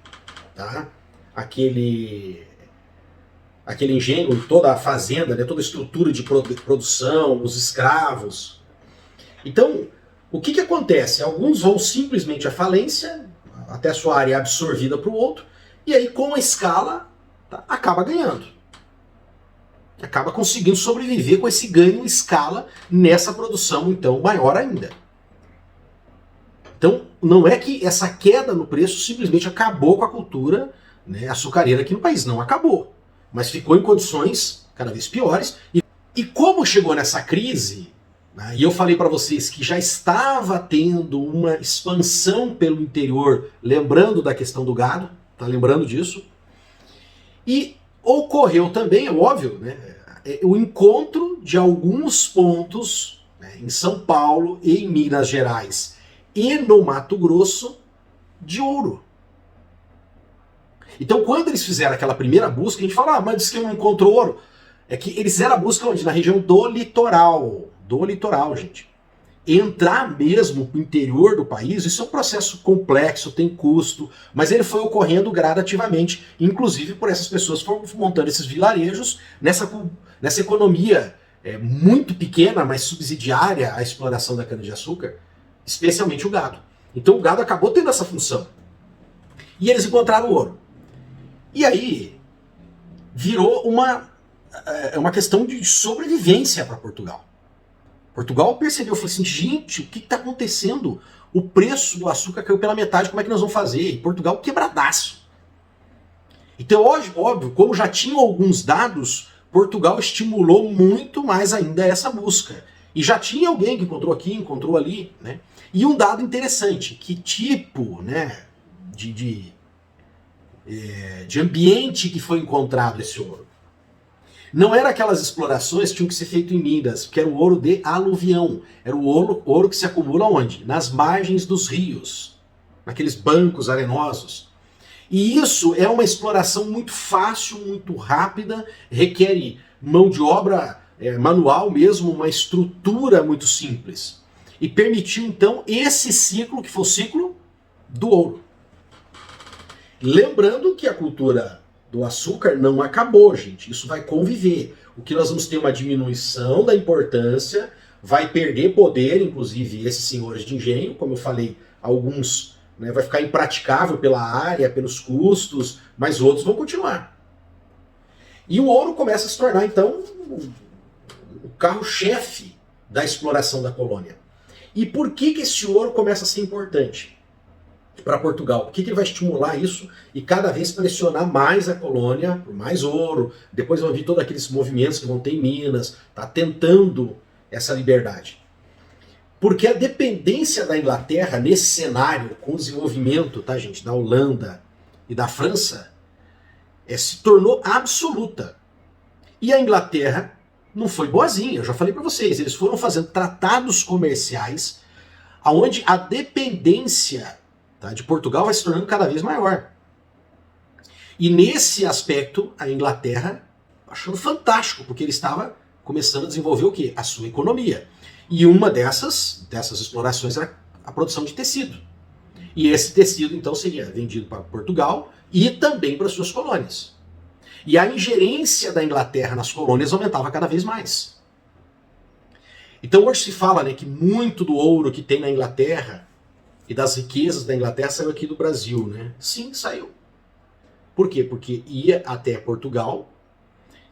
tá? Aquele engenho, toda a fazenda, né, toda a estrutura de produção, os escravos. Então, o que acontece? Alguns vão simplesmente à falência, até a sua área é absorvida para o outro, e aí com a escala, tá, acaba ganhando. Acaba conseguindo sobreviver com esse ganho em escala nessa produção, então, maior ainda. Então, não é que essa queda no preço simplesmente acabou com a cultura, né, açucareira aqui no país. Não acabou. Mas ficou em condições cada vez piores. E como chegou nessa crise, né, e eu falei para vocês que já estava tendo uma expansão pelo interior, lembrando da questão do gado, tá lembrando disso? E ocorreu também, é óbvio, né, o encontro de alguns pontos né, em São Paulo, em Minas Gerais e no Mato Grosso, de ouro. Então, quando eles fizeram aquela primeira busca, a gente fala, mas diz que não encontrou ouro. É que eles fizeram a busca onde? Na região do litoral. Do litoral, gente. Entrar mesmo para o interior do país, isso é um processo complexo, tem custo, mas ele foi ocorrendo gradativamente, inclusive por essas pessoas foram montando esses vilarejos nessa economia muito pequena, mas subsidiária à exploração da cana-de-açúcar, especialmente o gado. Então o gado acabou tendo essa função. E eles encontraram ouro. E aí virou uma questão de sobrevivência para Portugal. Portugal percebeu, falou assim, gente, o que está acontecendo? O preço do açúcar caiu pela metade, como é que nós vamos fazer? E Portugal quebradaço. Então, hoje, óbvio, como já tinham alguns dados, Portugal estimulou muito mais ainda essa busca. E já tinha alguém que encontrou aqui, encontrou ali, né? E um dado interessante, que tipo, né, de ambiente que foi encontrado esse ouro? Não era aquelas explorações que tinham que ser feitas em Minas, que era o ouro de aluvião. Era o ouro que se acumula onde? Nas margens dos rios, naqueles bancos arenosos. E isso é uma exploração muito fácil, muito rápida, requer mão de obra manual mesmo, uma estrutura muito simples. E permitiu então esse ciclo, que foi o ciclo do ouro. Lembrando que a cultura do açúcar não acabou, gente. Isso vai conviver. O que nós vamos ter uma diminuição da importância, vai perder poder, inclusive esses senhores de engenho, como eu falei, alguns, né, vai ficar impraticável pela área, pelos custos, mas outros vão continuar. E o ouro começa a se tornar, então, o carro-chefe da exploração da colônia. E por que esse ouro começa a ser importante para Portugal? Por que ele vai estimular isso e cada vez pressionar mais a colônia por mais ouro? Depois vão vir todos aqueles movimentos que vão ter em Minas, tá tentando essa liberdade. Porque a dependência da Inglaterra nesse cenário, com o desenvolvimento, tá, gente, da Holanda e da França, se tornou absoluta. E a Inglaterra não foi boazinha, eu já falei para vocês, eles foram fazendo tratados comerciais onde a dependência, tá, de Portugal vai se tornando cada vez maior. E nesse aspecto, a Inglaterra achando fantástico, porque ele estava começando a desenvolver o quê? A sua economia. E uma dessas explorações era a produção de tecido. E esse tecido, então, seria vendido para Portugal e também para suas colônias. E a ingerência da Inglaterra nas colônias aumentava cada vez mais. Então hoje se fala, né, que muito do ouro que tem na Inglaterra e das riquezas da Inglaterra saiu aqui do Brasil, né? Sim, saiu. Por quê? Porque ia até Portugal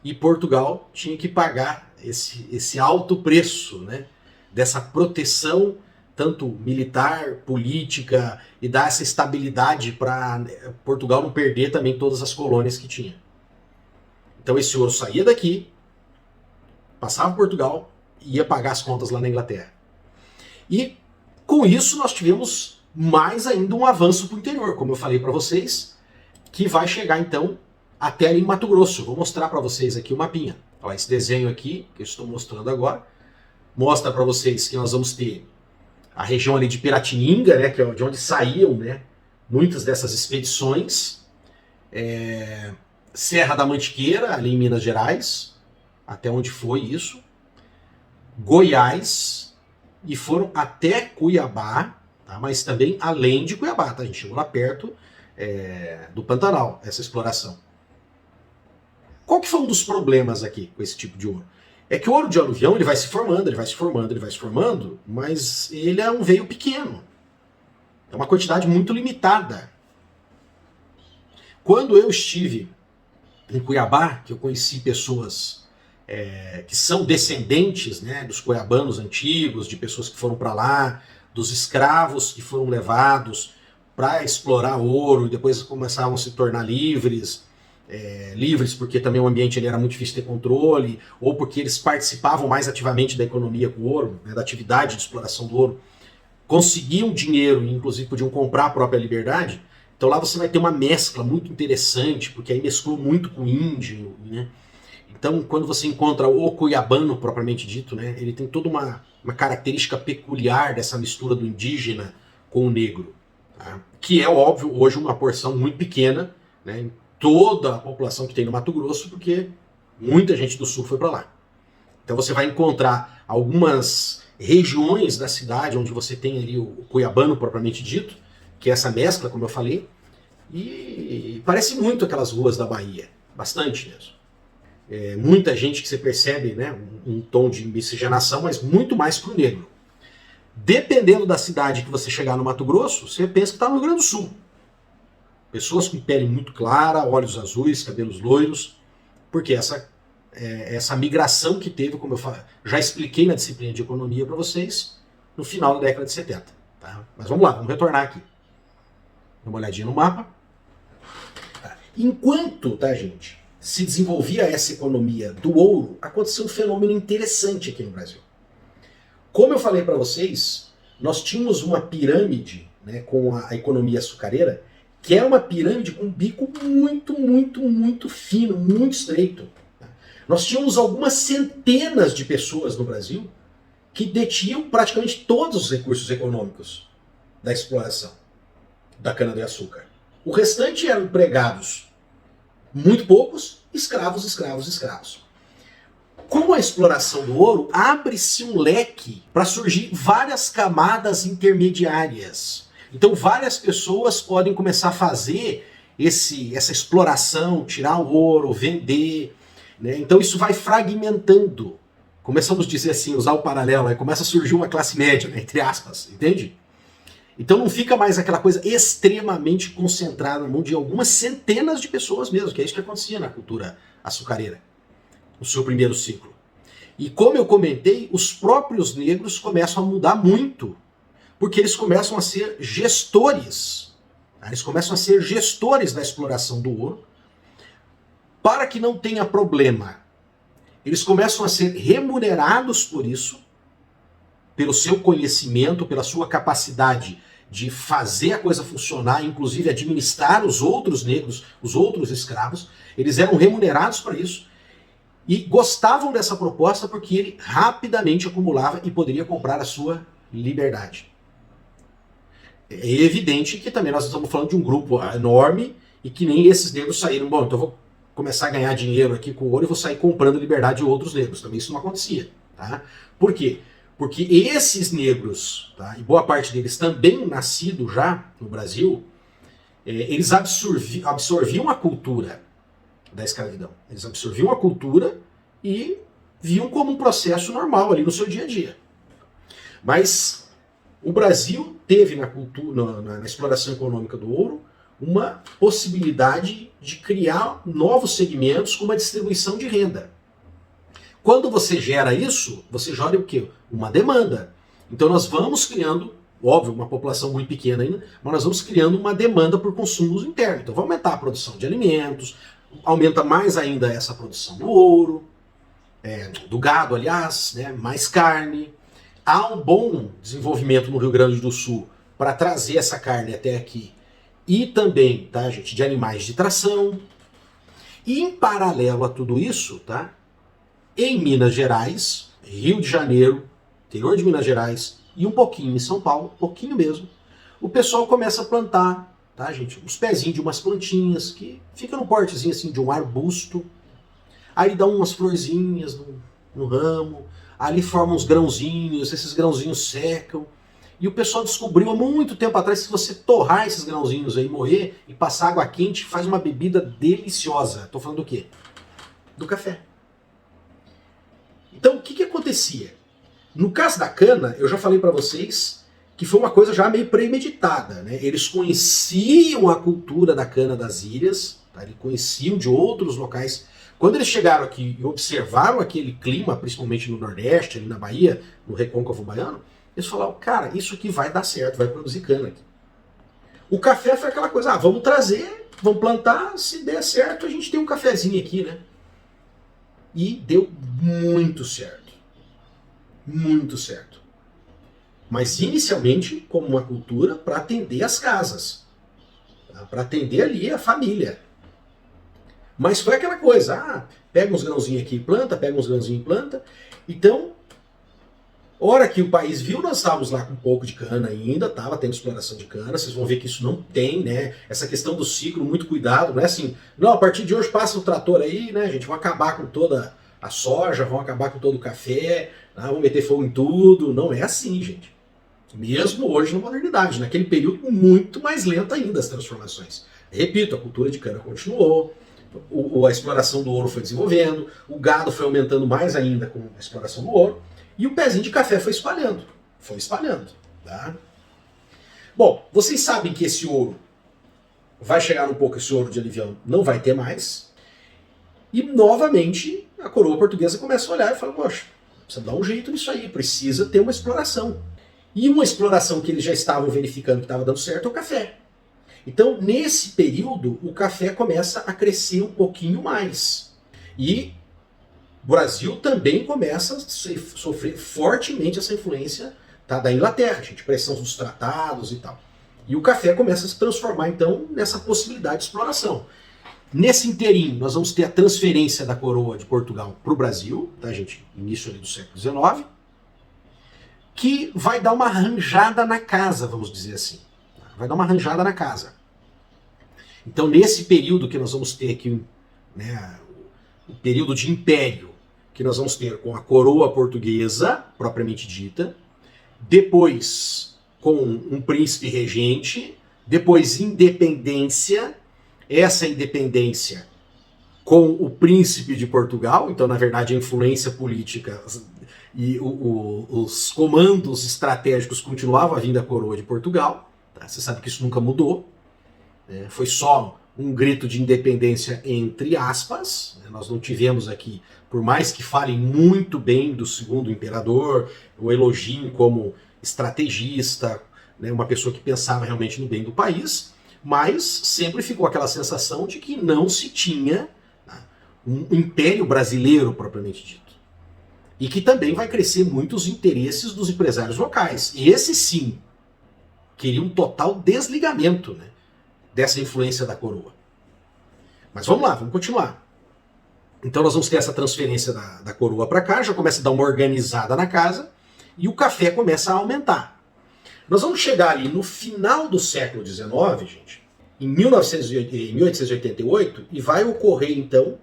e Portugal tinha que pagar esse alto preço, né, dessa proteção tanto militar, política, e dar essa estabilidade para Portugal não perder também todas as colônias que tinha. Então esse ouro saía daqui, passava por Portugal e ia pagar as contas lá na Inglaterra. E com isso nós tivemos mais ainda um avanço para o interior, como eu falei para vocês, que vai chegar então até ali em Mato Grosso. Vou mostrar para vocês aqui o mapinha. Ó, esse desenho aqui, que eu estou mostrando agora, mostra para vocês que nós vamos ter a região ali de Piratininga, né, que é de onde saíam, né, muitas dessas expedições. Serra da Mantiqueira, ali em Minas Gerais, até onde foi isso. Goiás, e foram até Cuiabá, tá? Mas também além de Cuiabá, tá? A gente chegou lá perto do Pantanal, essa exploração. Qual que foi um dos problemas aqui com esse tipo de ouro? É que o ouro de aluvião ele vai se formando, ele vai se formando, ele vai se formando, mas ele é um veio pequeno. É uma quantidade muito limitada. Quando eu estive em Cuiabá, que eu conheci pessoas que são descendentes, né, dos cuiabanos antigos, de pessoas que foram para lá, dos escravos que foram levados para explorar ouro e depois começavam a se tornar livres porque também o ambiente ele era muito difícil de ter controle, ou porque eles participavam mais ativamente da economia com o ouro, né, da atividade de exploração do ouro, conseguiam dinheiro e inclusive podiam comprar a própria liberdade. Então lá você vai ter uma mescla muito interessante, porque aí mesclou muito com o índio, né? Então, quando você encontra o cuiabano propriamente dito, né, ele tem toda uma característica peculiar dessa mistura do indígena com o negro, tá? Que é, óbvio, hoje uma porção muito pequena, né, em toda a população que tem no Mato Grosso, porque muita gente do sul foi para lá. Então você vai encontrar algumas regiões da cidade onde você tem ali o cuiabano propriamente dito, que é essa mescla, como eu falei, e parece muito aquelas ruas da Bahia, bastante mesmo. Muita gente que você percebe, né, um tom de miscigenação, mas muito mais para o negro. Dependendo da cidade que você chegar no Mato Grosso, você pensa que está no Rio Grande do Sul. Pessoas com pele muito clara, olhos azuis, cabelos loiros, porque essa migração que teve, como eu já expliquei na disciplina de economia para vocês, no final da década de 70. Tá? Mas vamos lá, vamos retornar aqui. Dá uma olhadinha no mapa. Enquanto, tá, gente, se desenvolvia essa economia do ouro, aconteceu um fenômeno interessante aqui no Brasil. Como eu falei para vocês, nós tínhamos uma pirâmide, né, com a economia açucareira, que é uma pirâmide com um bico muito, muito, muito fino, muito estreito. Nós tínhamos algumas centenas de pessoas no Brasil que detinham praticamente todos os recursos econômicos da exploração da cana-de-açúcar. O restante eram empregados, muito poucos, escravos, escravos, escravos. Com a exploração do ouro, abre-se um leque para surgir várias camadas intermediárias. Então várias pessoas podem começar a fazer essa exploração, tirar o ouro, vender, né? Então isso vai fragmentando. Começamos a dizer assim, usar o paralelo, aí começa a surgir uma classe média, né, entre aspas, entende? Então não fica mais aquela coisa extremamente concentrada na mão de algumas centenas de pessoas mesmo, que é isso que acontecia na cultura açucareira, no seu primeiro ciclo. E como eu comentei, os próprios negros começam a mudar muito, porque eles começam a ser gestores, tá? Eles começam a ser gestores da exploração do ouro, para que não tenha problema. Eles começam a ser remunerados por isso, pelo seu conhecimento, pela sua capacidade de fazer a coisa funcionar, inclusive administrar os outros negros, os outros escravos. Eles eram remunerados para isso e gostavam dessa proposta porque ele rapidamente acumulava e poderia comprar a sua liberdade. É evidente que também nós estamos falando de um grupo enorme e que nem esses negros saíram. Bom, então eu vou começar a ganhar dinheiro aqui com ouro e vou sair comprando liberdade de outros negros. Também isso não acontecia. Tá? Por quê? Porque esses negros, tá, e boa parte deles também nascidos já no Brasil, eles absorviam a cultura da escravidão. Eles absorviam a cultura e viam como um processo normal ali no seu dia a dia. Mas o Brasil teve na exploração econômica do ouro uma possibilidade de criar novos segmentos com uma distribuição de renda. Quando você gera isso, você gera o quê? Uma demanda. Então nós vamos criando, óbvio, uma população muito pequena ainda, mas nós vamos criando uma demanda por consumos internos. Então vai aumentar a produção de alimentos, aumenta mais ainda essa produção do ouro, do gado, aliás, né, mais carne. Há um bom desenvolvimento no Rio Grande do Sul para trazer essa carne até aqui. E também, tá, gente, de animais de tração. E em paralelo a tudo isso, tá, em Minas Gerais, Rio de Janeiro, interior de Minas Gerais e um pouquinho em São Paulo, um pouquinho mesmo, o pessoal começa a plantar, tá, gente, uns pezinhos de umas plantinhas que fica no portezinho assim de um arbusto, aí dá umas florzinhas no ramo, ali forma uns grãozinhos, esses grãozinhos secam, e o pessoal descobriu há muito tempo atrás que se você torrar esses grãozinhos aí, moer e passar água quente, faz uma bebida deliciosa. Tô falando do quê? Do café. Então, o que acontecia? No caso da cana, eu já falei para vocês que foi uma coisa já meio premeditada, né? Eles conheciam a cultura da cana das ilhas, tá? Eles conheciam de outros locais. Quando eles chegaram aqui e observaram aquele clima, principalmente no Nordeste, ali na Bahia, no Recôncavo Baiano, eles falaram, cara, isso aqui vai dar certo, vai produzir cana aqui. O café foi aquela coisa, vamos trazer, vamos plantar, se der certo a gente tem um cafezinho aqui, né? E deu muito certo. Muito certo. Mas inicialmente como uma cultura para atender as casas. Tá? Para atender ali a família. Mas foi aquela coisa, pega uns grãozinhos aqui e planta, pega uns grãozinhos e planta. Então, hora que o país viu, nós estávamos lá com um pouco de cana ainda, estava tendo exploração de cana, vocês vão ver que isso não tem, né? Essa questão do ciclo, muito cuidado, não é assim, não, a partir de hoje passa o trator aí, né, gente, vão acabar com toda a soja, vão acabar com todo o café, vão meter fogo em tudo, não é assim, gente. Mesmo hoje na modernidade, naquele período muito mais lento ainda as transformações. Repito, a cultura de cana continuou, a exploração do ouro foi desenvolvendo, o gado foi aumentando mais ainda com a exploração do ouro, e o pezinho de café foi espalhando. Foi espalhando. Tá? Bom, vocês sabem que esse ouro vai chegar um pouco, esse ouro de alivião não vai ter mais. E novamente a coroa portuguesa começa a olhar e fala, poxa, precisa dar um jeito nisso aí, precisa ter uma exploração. E uma exploração que eles já estavam verificando que estava dando certo é o café. Então, nesse período, o café começa a crescer um pouquinho mais. E o Brasil também começa a sofrer fortemente essa influência, tá, da Inglaterra, gente, pressão dos tratados e tal. E o café começa a se transformar, então, nessa possibilidade de exploração. Nesse inteirinho, nós vamos ter a transferência da coroa de Portugal para o Brasil, tá, gente? Início ali do século XIX, que vai dar uma arranjada na casa, vamos dizer assim. Vai dar uma arranjada na casa. Então, nesse período que nós vamos ter aqui, né, o período de império, que nós vamos ter com a coroa portuguesa, propriamente dita, depois com um príncipe regente, depois independência, essa independência com o príncipe de Portugal, então na verdade a influência política e os comandos estratégicos continuavam a vir da coroa de Portugal, tá? Você sabe que isso nunca mudou, né? Foi só um grito de independência entre aspas, né? Nós não tivemos aqui, por mais que falem muito bem do segundo imperador, o elogiem como estrategista, né? Uma pessoa que pensava realmente no bem do país, mas sempre ficou aquela sensação de que não se tinha, né, um império brasileiro propriamente dito. E que também vai crescer muito os interesses dos empresários locais. E esse sim queria um total desligamento, né, dessa influência da coroa. Mas vamos lá, vamos continuar. Então nós vamos ter essa transferência da coroa para cá, já começa a dar uma organizada na casa, e o café começa a aumentar. Nós vamos chegar ali no final do século XIX, gente, em 1888, e vai ocorrer então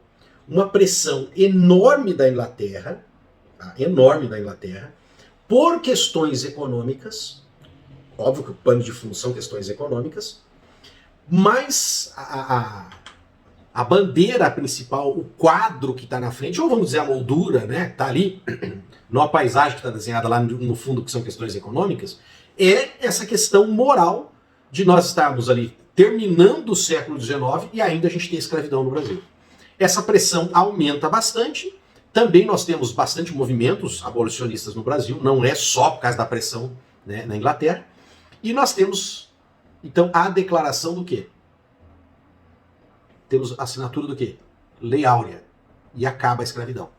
uma pressão enorme da Inglaterra, tá? Enorme da Inglaterra, por questões econômicas, óbvio que o pano de fundo são questões econômicas, mas a bandeira principal, o quadro que está na frente, ou vamos dizer a moldura, né, está ali, não a paisagem que está desenhada lá no fundo, que são questões econômicas, é essa questão moral de nós estarmos ali terminando o século XIX e ainda a gente tem escravidão no Brasil. Essa pressão aumenta bastante, também nós temos bastante movimentos abolicionistas no Brasil, não é só por causa da pressão, né, na Inglaterra, e nós temos, então, a declaração do quê? Temos a assinatura do quê? Lei Áurea, e acaba a escravidão.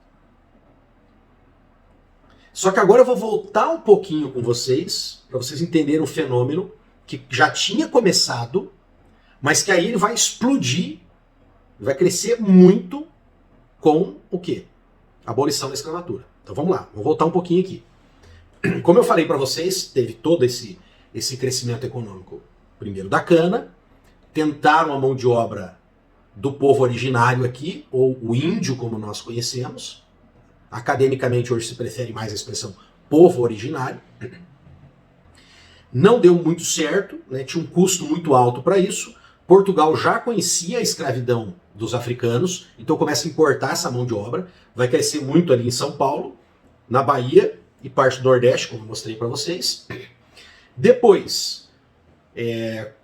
Só que agora eu vou voltar um pouquinho com vocês, para vocês entenderem um fenômeno que já tinha começado, mas que aí ele vai explodir, vai crescer muito com o quê? A abolição da escravatura. Então vamos lá, vou voltar um pouquinho aqui. Como eu falei para vocês, teve todo esse crescimento econômico, primeiro da cana, tentaram a mão de obra do povo originário aqui, ou o índio, como nós conhecemos. Academicamente hoje se prefere mais a expressão povo originário. Não deu muito certo, né? Tinha um custo muito alto para isso. Portugal já conhecia a escravidão dos africanos, então começa a importar essa mão de obra. Vai crescer muito ali em São Paulo, na Bahia e parte do Nordeste, como eu mostrei para vocês. Depois,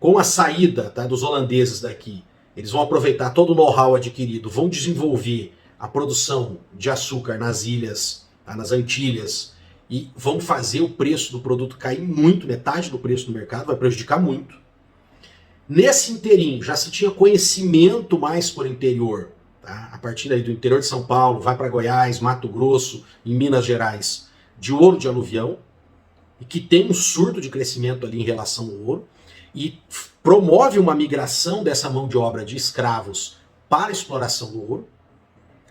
com a saída, tá, dos holandeses daqui, eles vão aproveitar todo o know-how adquirido, vão desenvolver a produção de açúcar nas ilhas, nas Antilhas, e vão fazer o preço do produto cair muito, metade do preço do mercado, vai prejudicar muito. Nesse inteirinho, já se tinha conhecimento mais por interior, tá? A partir daí do interior de São Paulo, vai para Goiás, Mato Grosso e Minas Gerais, de ouro de aluvião, e que tem um surto de crescimento ali em relação ao ouro, e promove uma migração dessa mão de obra de escravos para a exploração do ouro.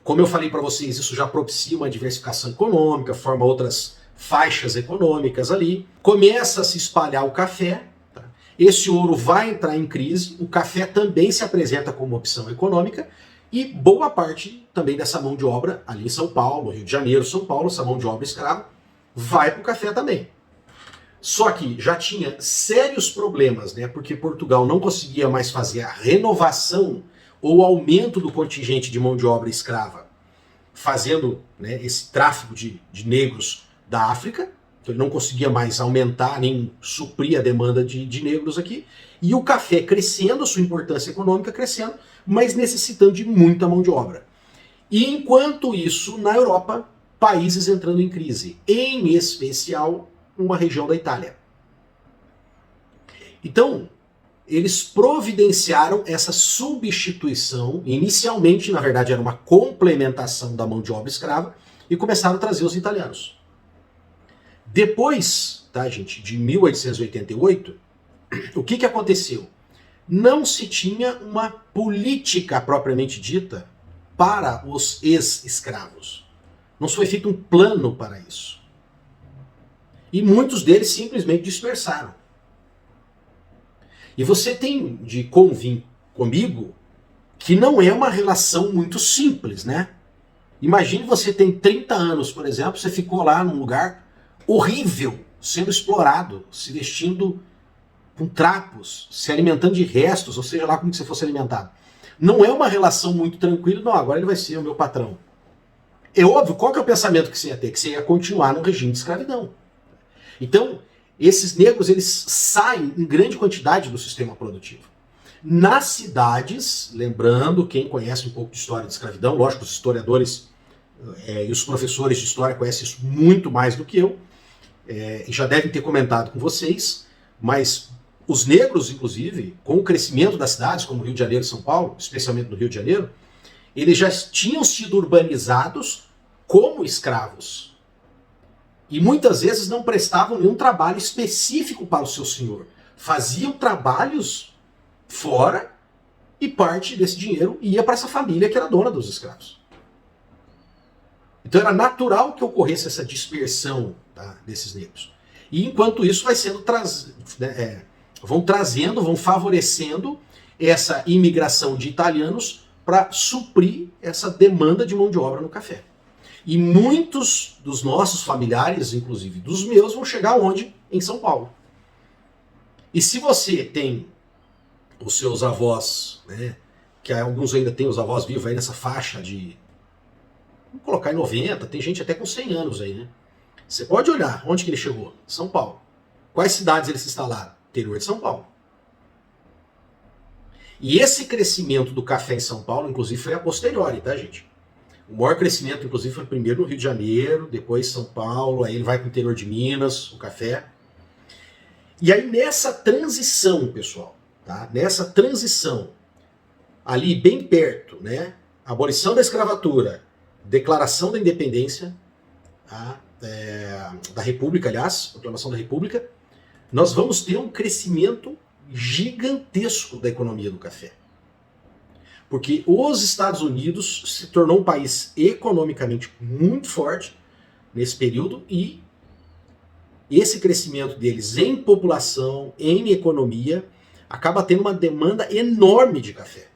Como eu falei para vocês, isso já propicia uma diversificação econômica, forma outras faixas econômicas ali. Começa a se espalhar o café. Tá? Esse ouro vai entrar em crise, o café também se apresenta como opção econômica e boa parte também dessa mão de obra ali em São Paulo, Rio de Janeiro, São Paulo, essa mão de obra escrava, vai para o café também. Só que já tinha sérios problemas, né? Porque Portugal não conseguia mais fazer a renovação ou aumento do contingente de mão de obra escrava, fazendo, né, esse tráfico de negros da África. Então ele não conseguia mais aumentar nem suprir a demanda de negros aqui. E o café crescendo, a sua importância econômica crescendo, mas necessitando de muita mão de obra. E enquanto isso, na Europa, países entrando em crise, em especial uma região da Itália. Então, eles providenciaram essa substituição, inicialmente, na verdade, era uma complementação da mão de obra escrava, e começaram a trazer os italianos. Depois, tá, gente, de 1888, o que aconteceu? Não se tinha uma política propriamente dita para os ex-escravos. Não foi feito um plano para isso. E muitos deles simplesmente dispersaram. E você tem de convir comigo que não é uma relação muito simples, né? Imagine você tem 30 anos, por exemplo, você ficou lá num lugar horrível, sendo explorado, se vestindo com trapos, se alimentando de restos, ou seja lá como que você fosse alimentado. Não é uma relação muito tranquila, não, agora ele vai ser o meu patrão. É óbvio, qual que é o pensamento que você ia ter? Que você ia continuar no regime de escravidão. Então, esses negros, eles saem em grande quantidade do sistema produtivo. Nas cidades, lembrando, quem conhece um pouco de história de escravidão, lógico, os historiadores e os professores de história conhecem isso muito mais do que eu, e já devem ter comentado com vocês, mas os negros, inclusive, com o crescimento das cidades, como Rio de Janeiro e São Paulo, especialmente no Rio de Janeiro, eles já tinham sido urbanizados como escravos. E muitas vezes não prestavam nenhum trabalho específico para o seu senhor. Faziam trabalhos fora e parte desse dinheiro ia para essa família que era dona dos escravos. Então era natural que ocorresse essa dispersão, tá, desses negros. E enquanto isso vai sendo vão favorecendo essa imigração de italianos para suprir essa demanda de mão de obra no café. E muitos dos nossos familiares, inclusive dos meus, vão chegar onde? Em São Paulo. E se você tem os seus avós, né, que alguns ainda têm os avós vivos aí nessa faixa de, vamos colocar em 90, tem gente até com 100 anos aí, né? Você pode olhar onde que ele chegou? São Paulo. Quais cidades eles se instalaram? Interior de São Paulo. E esse crescimento do café em São Paulo, inclusive, foi a posteriori, tá, gente? O maior crescimento, inclusive, foi primeiro no Rio de Janeiro, depois São Paulo, aí ele vai para o interior de Minas, o café. E aí nessa transição, pessoal, tá? Nessa transição, ali bem perto, né? Abolição da escravatura, declaração da independência, tá? Da República, aliás, proclamação da República, nós vamos ter um crescimento gigantesco da economia do café. Porque os Estados Unidos se tornou um país economicamente muito forte nesse período e esse crescimento deles em população, em economia, acaba tendo uma demanda enorme de café.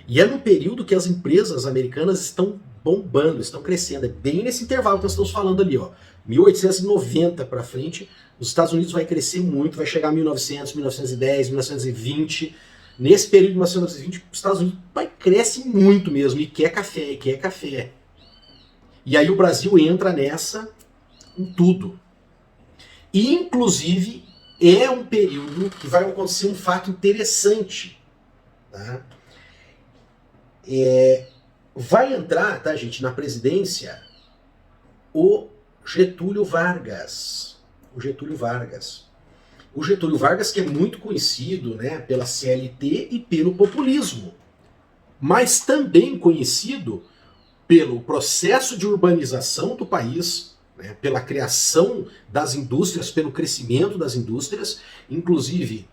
E é no período que as empresas americanas estão bombando, estão crescendo. É bem nesse intervalo que nós estamos falando ali, ó. 1890 para frente, os Estados Unidos vai crescer muito, vai chegar a 1900, 1910, 1920. Nesse período de 1920, os Estados Unidos cresce muito mesmo, e quer café, e quer café. E aí o Brasil entra nessa com tudo. E, inclusive, é um período que vai acontecer um fato interessante. Tá? Vai entrar, tá, gente, na presidência o Getúlio Vargas. O Getúlio Vargas. O Getúlio Vargas, que é muito conhecido, né, pela CLT e pelo populismo, mas também conhecido pelo processo de urbanização do país, né, pela criação das indústrias, pelo crescimento das indústrias, inclusive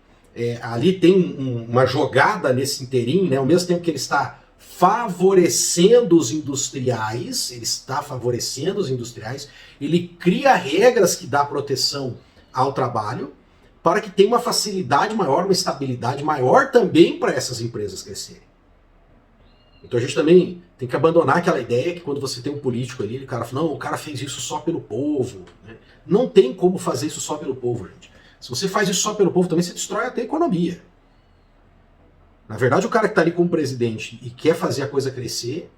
ali tem uma jogada nesse inteirinho, né? Ao mesmo tempo que ele está favorecendo os industriais, ele cria regras que dão proteção ao trabalho para que tenha uma facilidade maior, uma estabilidade maior também para essas empresas crescerem. Então a gente também tem que abandonar aquela ideia que quando você tem um político ali, o cara fala, não, o cara fez isso só pelo povo. Né? Não tem como fazer isso só pelo povo, gente. Se você faz isso só pelo povo, também você destrói até a economia. Na verdade, o cara que está ali como presidente e quer fazer a coisa crescer,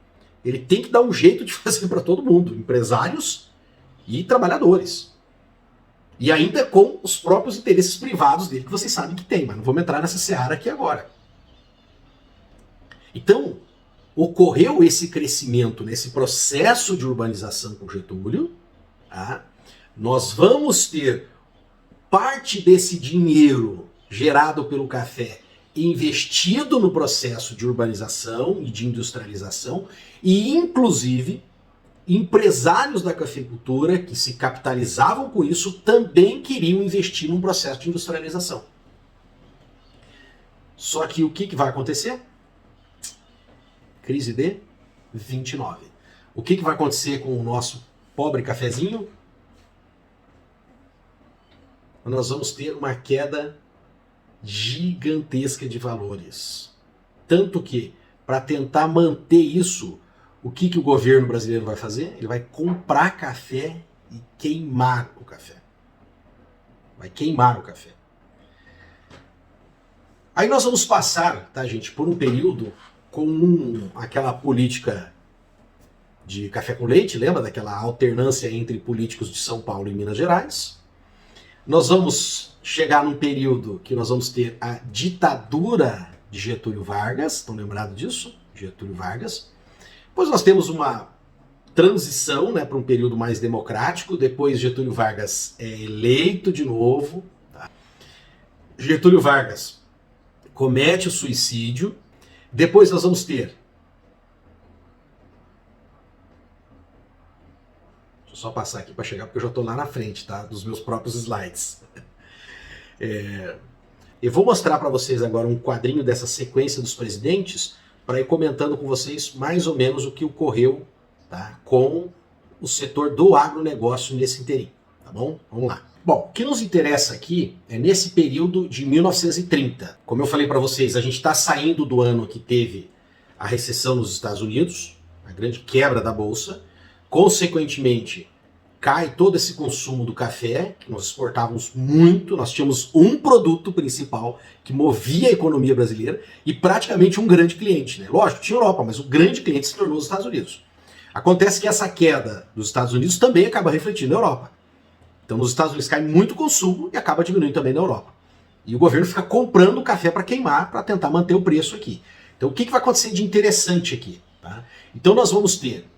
ele tem que dar um jeito de fazer para todo mundo, empresários e trabalhadores. E ainda com os próprios interesses privados dele, que vocês sabem que tem, mas não vamos entrar nessa seara aqui agora. Então, ocorreu esse crescimento nesse processo de urbanização com Getúlio. Tá? Nós vamos ter parte desse dinheiro gerado pelo café investido no processo de urbanização e de industrialização, e inclusive empresários da cafeicultura que se capitalizavam com isso também queriam investir num processo de industrialização. Só que o que vai acontecer? Crise de 29. O que vai acontecer com o nosso pobre cafezinho? Nós vamos ter uma queda gigantesca de valores. Tanto que, para tentar manter isso, o que o governo brasileiro vai fazer? Ele vai comprar café e queimar o café. Vai queimar o café. Aí nós vamos passar, tá, gente, por um período com aquela política de café com leite, lembra daquela alternância entre políticos de São Paulo e Minas Gerais? Nós vamos chegar num período que nós vamos ter a ditadura de Getúlio Vargas, estão lembrados disso? Getúlio Vargas. Depois nós temos uma transição, né, para um período mais democrático, depois Getúlio Vargas é eleito de novo. Tá? Getúlio Vargas comete o suicídio, depois nós vamos ter... Deixa eu só passar aqui para chegar, porque eu já estou lá na frente, tá? Dos meus próprios slides. Eu vou mostrar para vocês agora um quadrinho dessa sequência dos presidentes para ir comentando com vocês mais ou menos o que ocorreu, tá, com o setor do agronegócio nesse inteirinho, tá bom? Vamos lá. Bom, o que nos interessa aqui é nesse período de 1930. Como eu falei para vocês, a gente está saindo do ano que teve a recessão nos Estados Unidos, a grande quebra da bolsa, consequentemente cai todo esse consumo do café, que nós exportávamos muito, nós tínhamos um produto principal que movia a economia brasileira e praticamente um grande cliente, né? Lógico, tinha Europa, mas o grande cliente se tornou os Estados Unidos. Acontece que essa queda dos Estados Unidos também acaba refletindo na Europa. Então nos Estados Unidos cai muito consumo e acaba diminuindo também na Europa. E o governo fica comprando café para queimar, para tentar manter o preço aqui. Então o que vai acontecer de interessante aqui? Tá? Então nós vamos ter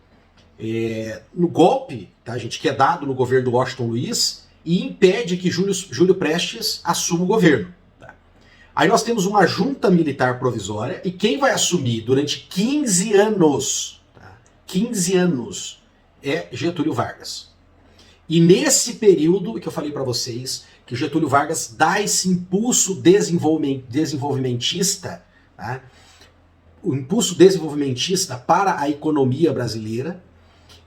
no golpe, tá, gente, que é dado no governo do Washington Luiz e impede que Júlio Prestes assuma o governo. Tá? Aí nós temos uma junta militar provisória e quem vai assumir durante 15 anos, tá, 15 anos, é Getúlio Vargas. E nesse período que eu falei para vocês, que Getúlio Vargas dá esse impulso desenvolvimentista, tá, o impulso desenvolvimentista para a economia brasileira.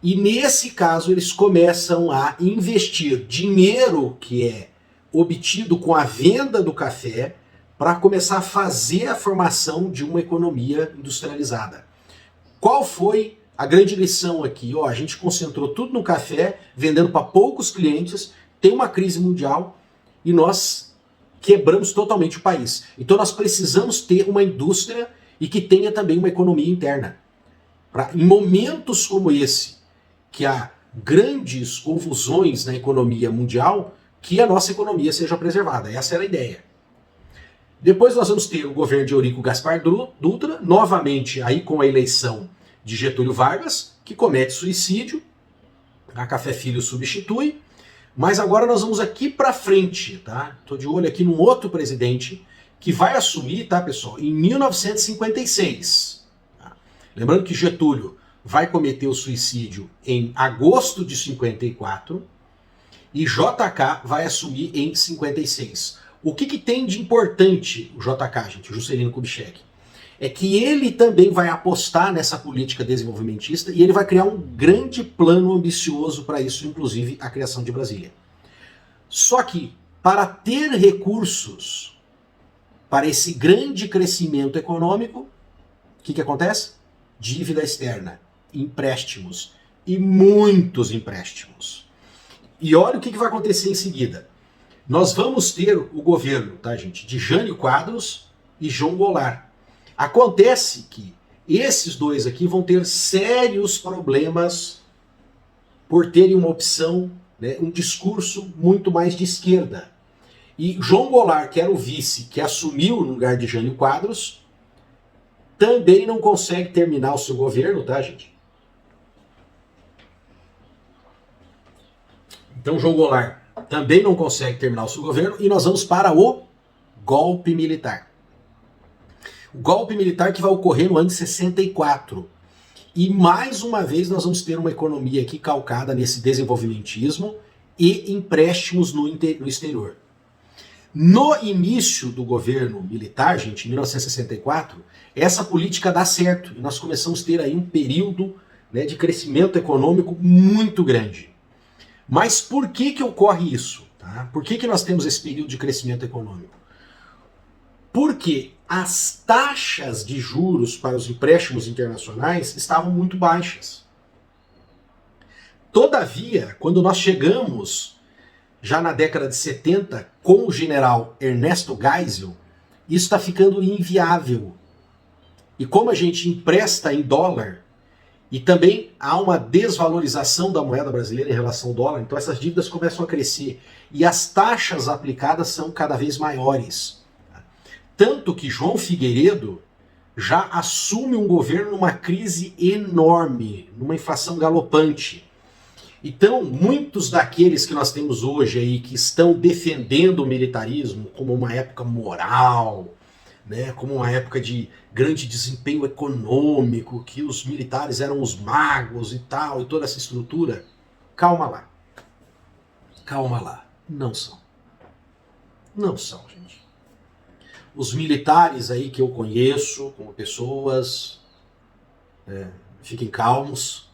E nesse caso eles começam a investir dinheiro que é obtido com a venda do café para começar a fazer a formação de uma economia industrializada. Qual foi a grande lição aqui? A gente concentrou tudo no café, vendendo para poucos clientes, tem uma crise mundial e nós quebramos totalmente o país. Então nós precisamos ter uma indústria e que tenha também uma economia interna. Em momentos como esse, que há grandes confusões na economia mundial, que a nossa economia seja preservada. Essa era a ideia. Depois nós vamos ter o governo de Eurico Gaspar Dutra, novamente aí com a eleição de Getúlio Vargas, que comete suicídio, a Café Filho substitui, mas agora nós vamos aqui para frente, tá? Estou de olho aqui num outro presidente que vai assumir, tá, pessoal, em 1956. Tá? Lembrando que Getúlio vai cometer o suicídio em agosto de 54 e JK vai assumir em 56. O que tem de importante o JK, gente, o Juscelino Kubitschek? É que ele também vai apostar nessa política desenvolvimentista e ele vai criar um grande plano ambicioso para isso, inclusive a criação de Brasília. Só que, para ter recursos para esse grande crescimento econômico, o que acontece? Dívida externa, empréstimos, e muitos empréstimos. E olha o que vai acontecer em seguida. Nós vamos ter o governo, tá, gente, de Jânio Quadros e João Goulart. Acontece que esses dois aqui vão ter sérios problemas por terem uma opção, né, um discurso muito mais de esquerda. E João Goulart, que era o vice, que assumiu no lugar de Jânio Quadros, também não consegue terminar o seu governo, tá, gente? Então João Goulart também não consegue terminar o seu governo e nós vamos para o golpe militar. O golpe militar que vai ocorrer no ano de 64. E mais uma vez nós vamos ter uma economia aqui calcada nesse desenvolvimentismo e empréstimos no exterior. No início do governo militar, gente, em 1964, essa política dá certo. E nós começamos a ter aí um período, né, de crescimento econômico muito grande. Mas por que ocorre isso? Tá? Por que nós temos esse período de crescimento econômico? Porque as taxas de juros para os empréstimos internacionais estavam muito baixas. Todavia, quando nós chegamos já na década de 70 com o general Ernesto Geisel, isso está ficando inviável. E como a gente empresta em dólar, e também há uma desvalorização da moeda brasileira em relação ao dólar, então essas dívidas começam a crescer e as taxas aplicadas são cada vez maiores. Tanto que João Figueiredo já assume um governo numa crise enorme, numa inflação galopante. Então, muitos daqueles que nós temos hoje aí que estão defendendo o militarismo como uma época moral, né, como uma época de grande desempenho econômico, que os militares eram os magos e tal, e toda essa estrutura, calma lá. Calma lá. Não são. Não são, gente. Os militares aí que eu conheço como pessoas, fiquem calmos.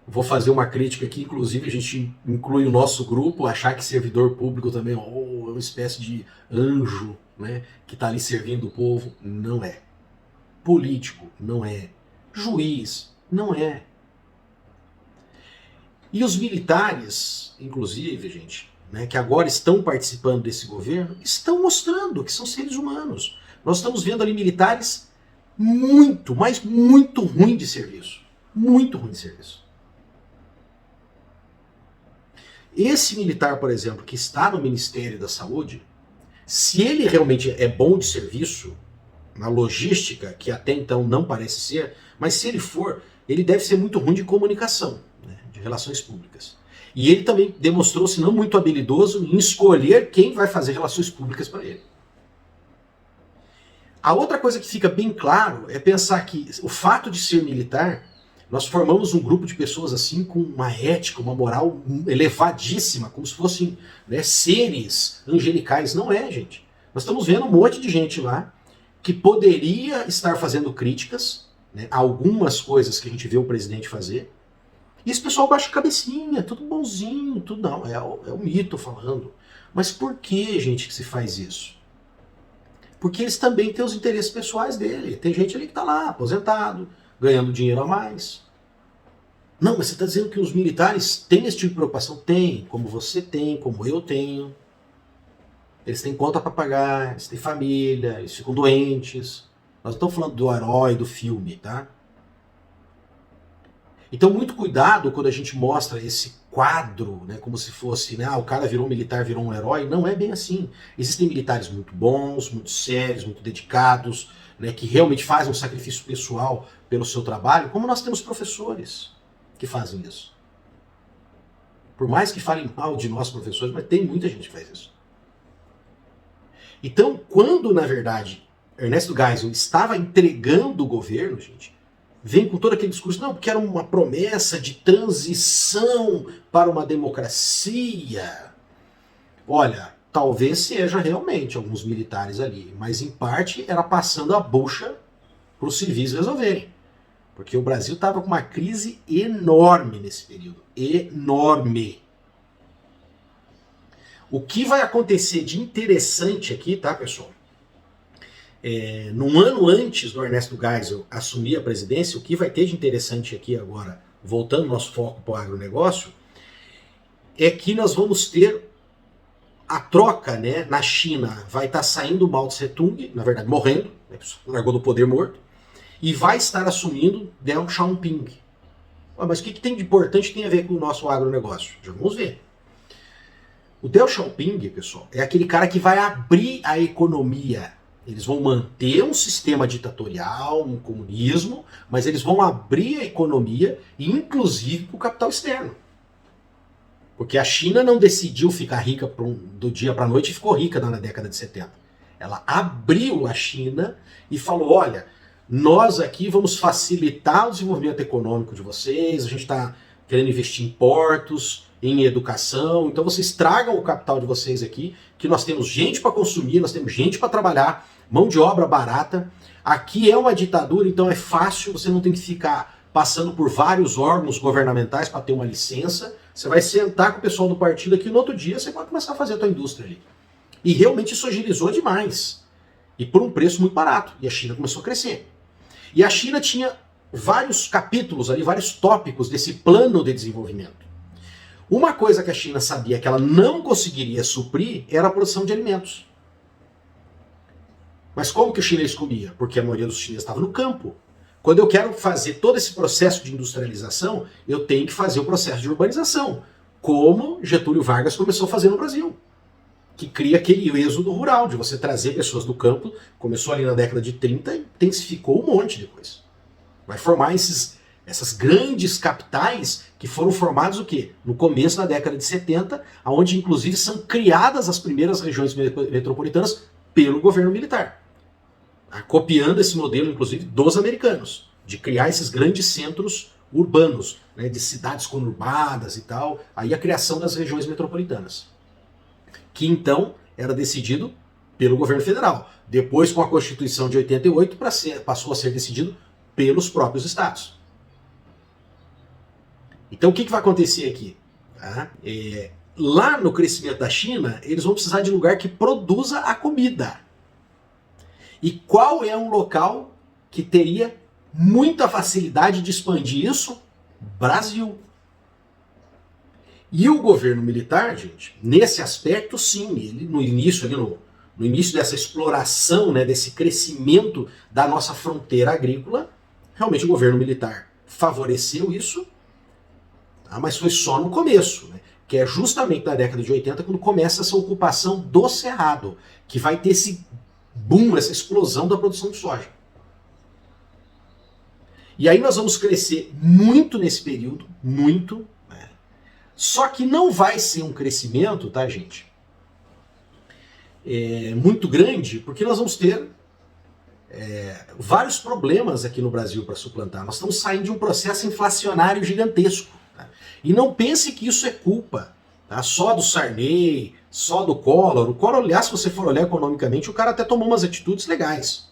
Vou fazer uma crítica aqui, inclusive a gente inclui o nosso grupo, achar que servidor público também é uma espécie de anjo, né, que está ali servindo o povo. Não é. Político, não é. Juiz, não é. E os militares, inclusive, gente, né, que agora estão participando desse governo, estão mostrando que são seres humanos. Nós estamos vendo ali militares muito, mas muito ruim de serviço. Muito ruim de serviço. Esse militar, por exemplo, que está no Ministério da Saúde, se ele realmente é bom de serviço, na logística, que até então não parece ser, mas se ele for, ele deve ser muito ruim de comunicação, né, de relações públicas. E ele também demonstrou-se não muito habilidoso em escolher quem vai fazer relações públicas para ele. A outra coisa que fica bem claro é pensar que o fato de ser militar, nós formamos um grupo de pessoas assim com uma ética, uma moral elevadíssima, como se fossem, né, seres angelicais. Não é, gente. Nós estamos vendo um monte de gente lá que poderia estar fazendo críticas, né, a algumas coisas que a gente vê o presidente fazer. E esse pessoal baixa a cabecinha, tudo bonzinho, tudo não. É o mito falando. Mas por que, gente, que se faz isso? Porque eles também têm os interesses pessoais dele. Tem gente ali que está lá, aposentado, ganhando dinheiro a mais. Não, mas você está dizendo que os militares têm esse tipo de preocupação? Tem, como você tem, como eu tenho. Eles têm conta para pagar, eles têm família, eles ficam doentes. Nós não estamos falando do herói do filme, tá? Então, muito cuidado quando a gente mostra esse quadro, né, como se fosse, né, o cara virou um militar, virou um herói. Não é bem assim. Existem militares muito bons, muito sérios, muito dedicados, né, que realmente fazem um sacrifício pessoal pelo seu trabalho, como nós temos professores que fazem isso. Por mais que falem mal de nós professores, mas tem muita gente que faz isso. Então, quando, na verdade, Ernesto Geisel estava entregando o governo, gente, vem com todo aquele discurso, não, porque era uma promessa de transição para uma democracia, Olha, talvez seja realmente alguns militares ali, mas em parte era passando a bucha para os civis resolverem. Porque o Brasil estava com uma crise enorme nesse período. Enorme. O que vai acontecer de interessante aqui, tá, pessoal? Num ano antes do Ernesto Geisel assumir a presidência, o que vai ter de interessante aqui agora, voltando nosso foco para o agronegócio, é que nós vamos ter a troca, né, na China. Vai estar saindo Mao Tse Tung, na verdade morrendo, né, largou do poder morto, e vai estar assumindo Deng Xiaoping. Mas o que tem de importante que tem a ver com o nosso agronegócio? Já vamos ver. O Deng Xiaoping, pessoal, é aquele cara que vai abrir a economia. Eles vão manter um sistema ditatorial, um comunismo, mas eles vão abrir a economia, inclusive para o capital externo. Porque a China não decidiu ficar rica do dia para a noite e ficou rica na década de 70. Ela abriu a China e falou, olha, nós aqui vamos facilitar o desenvolvimento econômico de vocês, a gente está querendo investir em portos, em educação, então vocês tragam o capital de vocês aqui, que nós temos gente para consumir, nós temos gente para trabalhar, mão de obra barata. Aqui é uma ditadura, então é fácil, você não tem que ficar passando por vários órgãos governamentais para ter uma licença. Você vai sentar com o pessoal do partido aqui, no outro dia você pode começar a fazer a tua indústria ali. E realmente isso agilizou demais. E por um preço muito barato. E a China começou a crescer. E a China tinha vários capítulos ali, vários tópicos desse plano de desenvolvimento. Uma coisa que a China sabia que ela não conseguiria suprir era a produção de alimentos. Mas como que o chinês comia? Porque a maioria dos chineses estava no campo. Quando eu quero fazer todo esse processo de industrialização, eu tenho que fazer o processo de urbanização, como Getúlio Vargas começou a fazer no Brasil, que cria aquele êxodo rural, de você trazer pessoas do campo, começou ali na década de 30 e intensificou um monte depois. Vai formar essas grandes capitais que foram formadas o quê? No começo da década de 70, onde inclusive são criadas as primeiras regiões metropolitanas pelo governo militar. Copiando esse modelo, inclusive, dos americanos, de criar esses grandes centros urbanos, né, de cidades conurbadas e tal, aí a criação das regiões metropolitanas, que então era decidido pelo governo federal. Depois, com a Constituição de 88, passou a ser decidido pelos próprios estados. Então, o que vai acontecer aqui? Lá no crescimento da China, eles vão precisar de um lugar que produza a comida. E qual é um local que teria muita facilidade de expandir isso? Brasil. E o governo militar, gente, nesse aspecto, sim, ele no início, no início dessa exploração, né, desse crescimento da nossa fronteira agrícola, realmente o governo militar favoreceu isso, tá? Mas foi só no começo, né, que é justamente na década de 80 quando começa essa ocupação do Cerrado, que vai ter esse boom, essa explosão da produção de soja. E aí nós vamos crescer muito nesse período, muito, né? Só que não vai ser um crescimento, tá, gente? Muito grande, porque nós vamos ter vários problemas aqui no Brasil para suplantar. Nós estamos saindo de um processo inflacionário gigantesco. Tá? E não pense que isso é culpa, tá? Só do Sarney, só do Collor. O Collor, aliás, se você for olhar economicamente, o cara até tomou umas atitudes legais,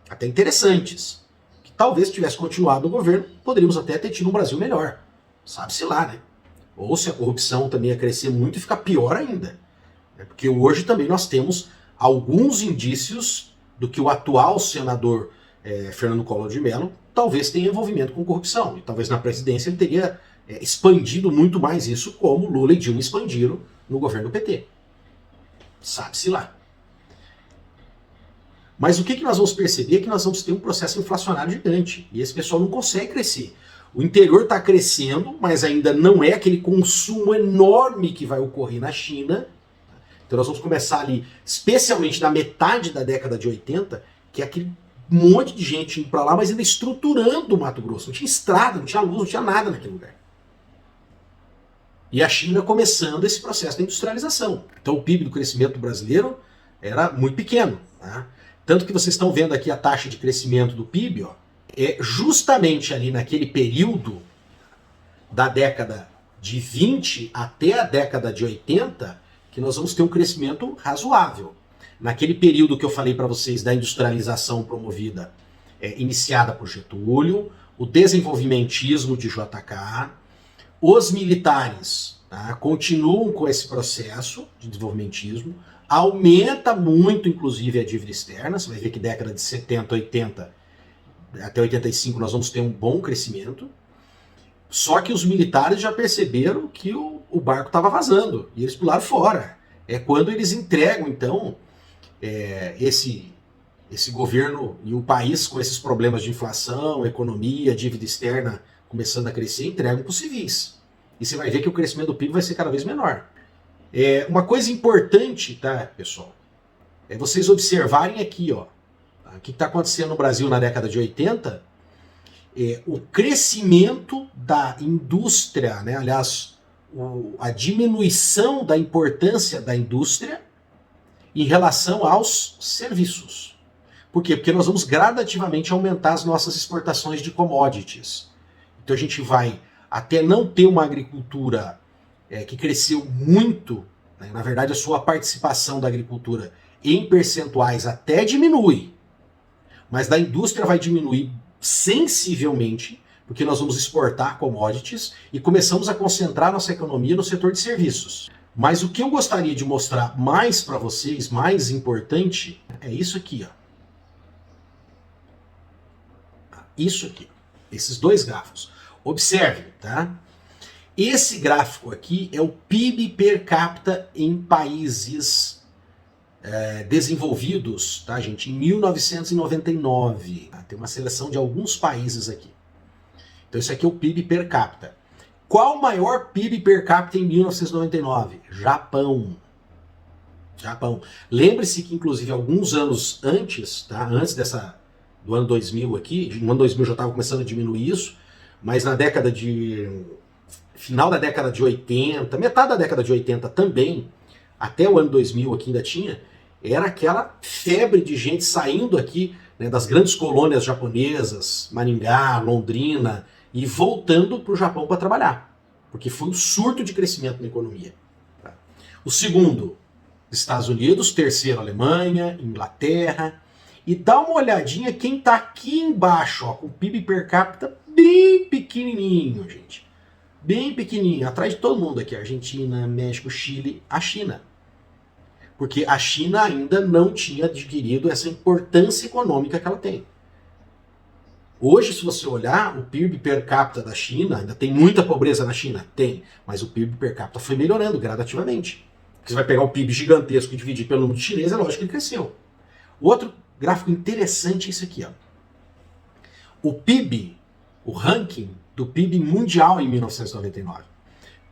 até interessantes, que talvez tivesse continuado no governo, poderíamos até ter tido um Brasil melhor. Sabe-se lá, né? Ou se a corrupção também ia crescer muito e ficar pior ainda. Porque hoje também nós temos alguns indícios do que o atual senador Fernando Collor de Mello talvez tenha envolvimento com corrupção. E talvez na presidência ele teria expandido muito mais isso, como Lula e Dilma expandiram no governo do PT. Sabe-se lá. Mas o que nós vamos perceber é que nós vamos ter um processo inflacionário gigante. E esse pessoal não consegue crescer. O interior está crescendo, mas ainda não é aquele consumo enorme que vai ocorrer na China. Então nós vamos começar ali, especialmente na metade da década de 80, que é aquele monte de gente indo para lá, mas ainda estruturando o Mato Grosso. Não tinha estrada, não tinha luz, não tinha nada naquele lugar. E a China começando esse processo de industrialização. Então o PIB do crescimento brasileiro era muito pequeno. Tá? Tanto que vocês estão vendo aqui a taxa de crescimento do PIB, ó, é justamente ali naquele período da década de 20 até a década de 80, que nós vamos ter um crescimento razoável. Naquele período que eu falei para vocês da industrialização promovida, iniciada por Getúlio, o desenvolvimentismo de JK, os militares, tá, continuam com esse processo de desenvolvimentismo, aumenta muito, inclusive, a dívida externa. Você vai ver que década de 70, 80, até 85 nós vamos ter um bom crescimento. Só que os militares já perceberam que o barco estava vazando e eles pularam fora. É quando eles entregam, então, esse governo e o país com esses problemas de inflação, economia, dívida externa começando a crescer, entregam para os civis. E você vai ver que o crescimento do PIB vai ser cada vez menor. Uma coisa importante, tá, pessoal, é vocês observarem aqui, ó, o que está acontecendo no Brasil na década de 80, o crescimento da indústria, né, aliás, a diminuição da importância da indústria em relação aos serviços. Por quê? Porque nós vamos gradativamente aumentar as nossas exportações de commodities. Então a gente vai até não ter uma agricultura que cresceu muito, né? Na verdade a sua participação da agricultura em percentuais até diminui, mas da indústria vai diminuir sensivelmente, porque nós vamos exportar commodities e começamos a concentrar nossa economia no setor de serviços. Mas o que eu gostaria de mostrar mais para vocês, mais importante, é isso aqui, ó. Isso aqui, esses dois gráficos. Observe, tá? Esse gráfico aqui é o PIB per capita em países desenvolvidos, tá, gente? Em 1999. Tá? Tem uma seleção de alguns países aqui. Então isso aqui é o PIB per capita. Qual o maior PIB per capita em 1999? Japão. Japão. Lembre-se que, inclusive, alguns anos antes, tá? Antes do ano 2000 aqui, no ano 2000 já estava começando a diminuir isso, mas na década final da década de 80, metade da década de 80 também, até o ano 2000 aqui ainda tinha, era aquela febre de gente saindo aqui, né, das grandes colônias japonesas, Maringá, Londrina, e voltando para o Japão para trabalhar, porque foi um surto de crescimento na economia. Tá? O segundo, Estados Unidos, terceiro, Alemanha, Inglaterra, e dá uma olhadinha quem está aqui embaixo, ó, com o PIB per capita bem pequenininho, gente. Bem pequenininho, atrás de todo mundo aqui, Argentina, México, Chile, a China. Porque a China ainda não tinha adquirido essa importância econômica que ela tem. Hoje, se você olhar, o PIB per capita da China, ainda tem muita pobreza na China? Tem, mas o PIB per capita foi melhorando gradativamente. Você vai pegar o PIB gigantesco e dividir pelo número de chineses, é lógico que ele cresceu. Outro gráfico interessante é esse aqui, ó. O PIB, o ranking do PIB mundial em 1999.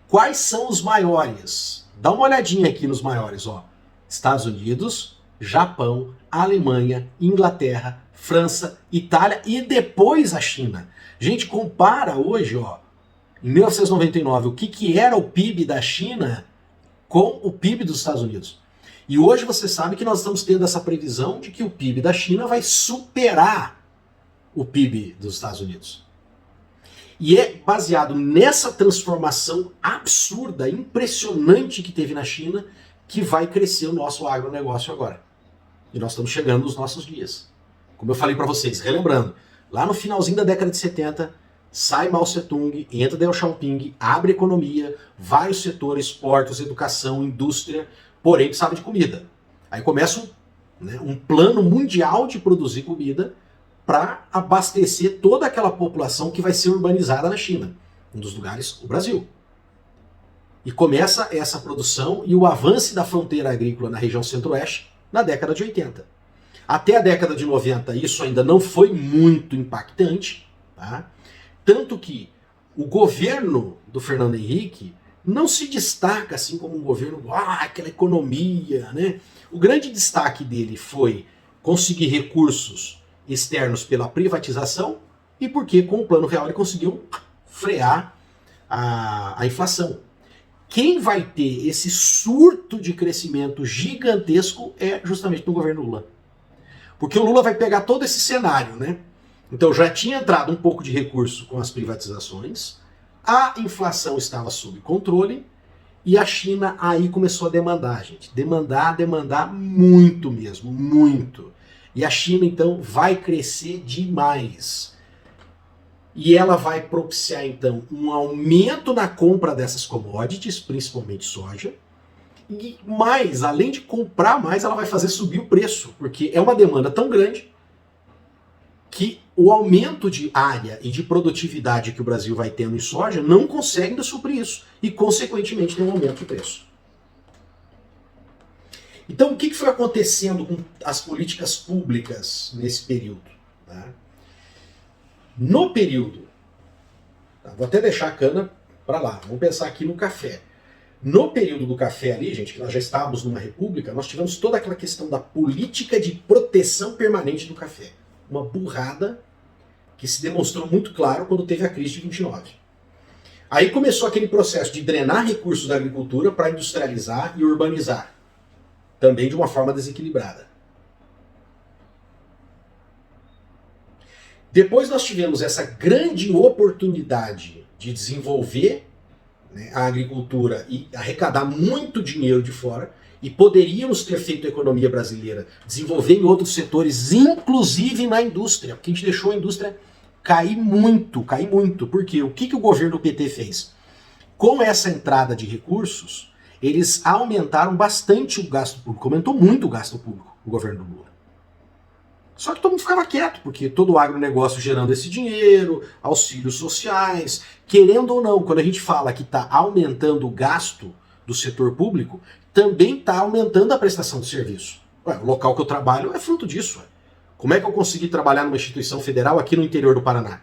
Quais são os maiores? Dá uma olhadinha aqui nos maiores, ó. Estados Unidos, Japão, Alemanha, Inglaterra, França, Itália e depois a China. Gente, compara hoje, ó, em 1999, o que era o PIB da China com o PIB dos Estados Unidos. E hoje você sabe que nós estamos tendo essa previsão de que o PIB da China vai superar o PIB dos Estados Unidos. E é baseado nessa transformação absurda, impressionante que teve na China, que vai crescer o nosso agronegócio agora. E nós estamos chegando nos nossos dias. Como eu falei para vocês, relembrando, lá no finalzinho da década de 70, sai Mao Tse-tung, entra Deng Xiaoping, abre economia, vários setores, portos, educação, indústria, porém precisava de comida. Aí começa um plano mundial de produzir comida para abastecer toda aquela população que vai ser urbanizada na China. Um dos lugares, o Brasil. E começa essa produção e o avanço da fronteira agrícola na região centro-oeste na década de 80. Até a década de 90 isso ainda não foi muito impactante, tá? Tanto que o governo do Fernando Henrique não se destaca assim como um governo, aquela economia, né? O grande destaque dele foi conseguir recursos externos pela privatização e porque com o Plano Real ele conseguiu frear a inflação. Quem vai ter esse surto de crescimento gigantesco é justamente no governo Lula. Porque o Lula vai pegar todo esse cenário, né? Então já tinha entrado um pouco de recurso com as privatizações, a inflação estava sob controle E a China aí começou a demandar, gente. Demandar muito mesmo, muito. E a China, então, vai crescer demais. E ela vai propiciar, então, um aumento na compra dessas commodities, principalmente soja. E mais, além de comprar mais, ela vai fazer subir o preço, porque é uma demanda tão grande que o aumento de área e de produtividade que o Brasil vai tendo em soja não consegue ainda suprir isso. E, consequentemente, tem um aumento de preço. Então, o que foi acontecendo com as políticas públicas nesse período? Tá? No período, tá, vou até deixar a cana para lá, vamos pensar aqui no café. No período do café ali, gente, que nós já estávamos numa república, nós tivemos toda aquela questão da política de proteção permanente do café. Uma burrada que se demonstrou muito claro quando teve a crise de 29. Aí começou aquele processo de drenar recursos da agricultura para industrializar e urbanizar. Também de uma forma desequilibrada. Depois nós tivemos essa grande oportunidade de desenvolver, né, a agricultura e arrecadar muito dinheiro de fora, e poderíamos ter feito a economia brasileira desenvolver em outros setores, inclusive na indústria, porque a gente deixou a indústria cair muito. Porque o que o governo do PT fez? Com essa entrada de recursos, eles aumentaram bastante o gasto público, aumentou muito o gasto público no governo do Lula. Só que todo mundo ficava quieto, porque todo o agronegócio gerando esse dinheiro, auxílios sociais, querendo ou não, quando a gente fala que está aumentando o gasto do setor público, também está aumentando a prestação de serviço. Ué, o local que eu trabalho é fruto disso. Ué. Como é que eu consegui trabalhar numa instituição federal aqui no interior do Paraná?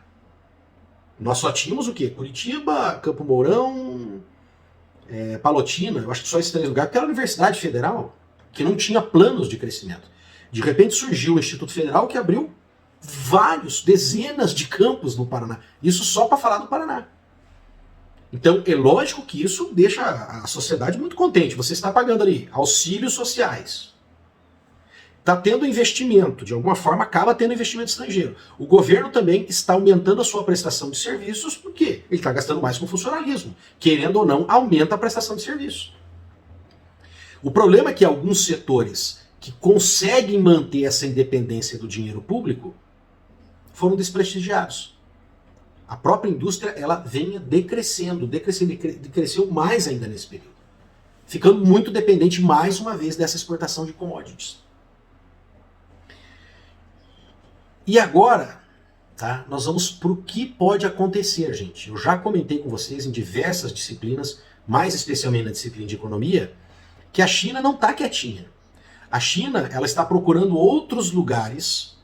Nós só tínhamos o quê? Curitiba, Campo Mourão, Palotina, eu acho que só esses 3 lugares, porque era a Universidade Federal, que não tinha planos de crescimento. De repente surgiu o Instituto Federal que abriu dezenas de campos no Paraná. Isso só para falar do Paraná. Então é lógico que isso deixa a sociedade muito contente. Você está pagando ali auxílios sociais. Está tendo investimento, de alguma forma acaba tendo investimento estrangeiro. O governo também está aumentando a sua prestação de serviços, porque ele está gastando mais com funcionalismo. Querendo ou não, aumenta a prestação de serviço. O problema é que alguns setores que conseguem manter essa independência do dinheiro público foram desprestigiados. A própria indústria ela vem decrescendo, decresceu mais ainda nesse período, ficando muito dependente mais uma vez dessa exportação de commodities. E agora, tá, nós vamos para o que pode acontecer, gente. Eu já comentei com vocês em diversas disciplinas, mais especialmente na disciplina de economia, que a China não está quietinha. A China ela está procurando outros lugares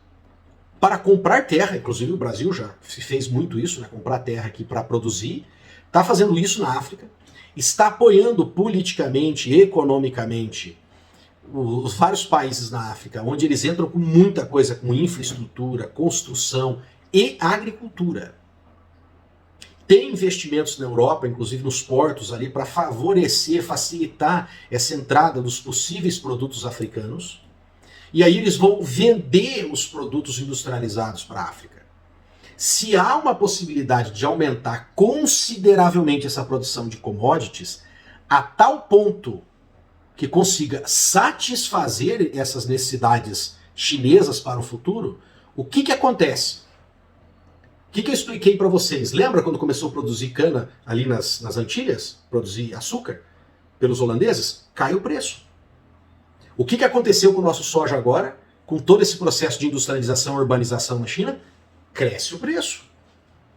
para comprar terra, inclusive o Brasil já se fez muito isso, né, comprar terra aqui para produzir, está fazendo isso na África, está apoiando politicamente e economicamente os vários países na África, onde eles entram com muita coisa, com infraestrutura, construção e agricultura. Tem investimentos na Europa, inclusive nos portos ali, para favorecer, facilitar essa entrada dos possíveis produtos africanos. E aí eles vão vender os produtos industrializados para a África. Se há uma possibilidade de aumentar consideravelmente essa produção de commodities, a tal ponto que consiga satisfazer essas necessidades chinesas para o futuro, o que acontece? O que eu expliquei para vocês? Lembra quando começou a produzir cana ali nas Antilhas? Produzir açúcar pelos holandeses? Caiu o preço. O que aconteceu com o nosso soja agora? Com todo esse processo de industrialização e urbanização na China? Cresce o preço.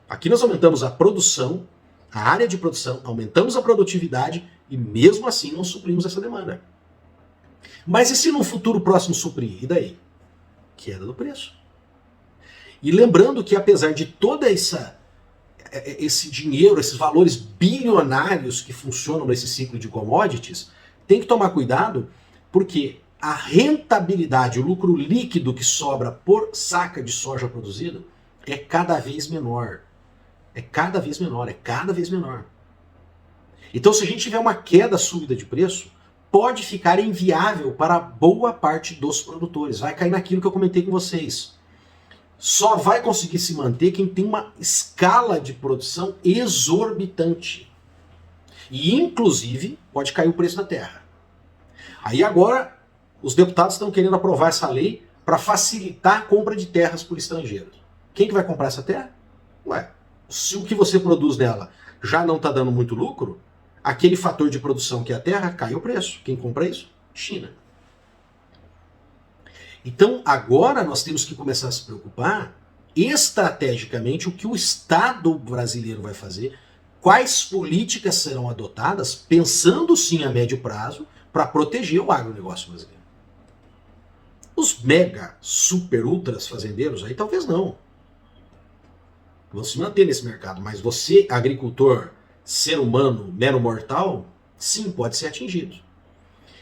Aqui nós aumentamos a produção, a área de produção, aumentamos a produtividade e mesmo assim não suprimos essa demanda. Mas e se no futuro próximo suprir? E daí? Queda do preço. E lembrando que apesar de todo esse dinheiro, esses valores bilionários que funcionam nesse ciclo de commodities, tem que tomar cuidado porque a rentabilidade, o lucro líquido que sobra por saca de soja produzida é cada vez menor. É cada vez menor, é cada vez menor. Então se a gente tiver uma queda súbita de preço, pode ficar inviável para boa parte dos produtores. Vai cair naquilo que eu comentei com vocês. Só vai conseguir se manter quem tem uma escala de produção exorbitante. E, inclusive, pode cair o preço da terra. Aí agora, os deputados estão querendo aprovar essa lei para facilitar a compra de terras por estrangeiros. Quem que vai comprar essa terra? Ué, se o que você produz nela já não está dando muito lucro, aquele fator de produção que é a terra, cai o preço. Quem compra isso? China. Então, agora nós temos que começar a se preocupar estrategicamente o que o Estado brasileiro vai fazer, quais políticas serão adotadas, pensando sim a médio prazo, para proteger o agronegócio brasileiro. Os mega, super, ultras fazendeiros aí talvez não. Vão se manter nesse mercado, mas você, agricultor, ser humano, mero mortal, sim, pode ser atingido.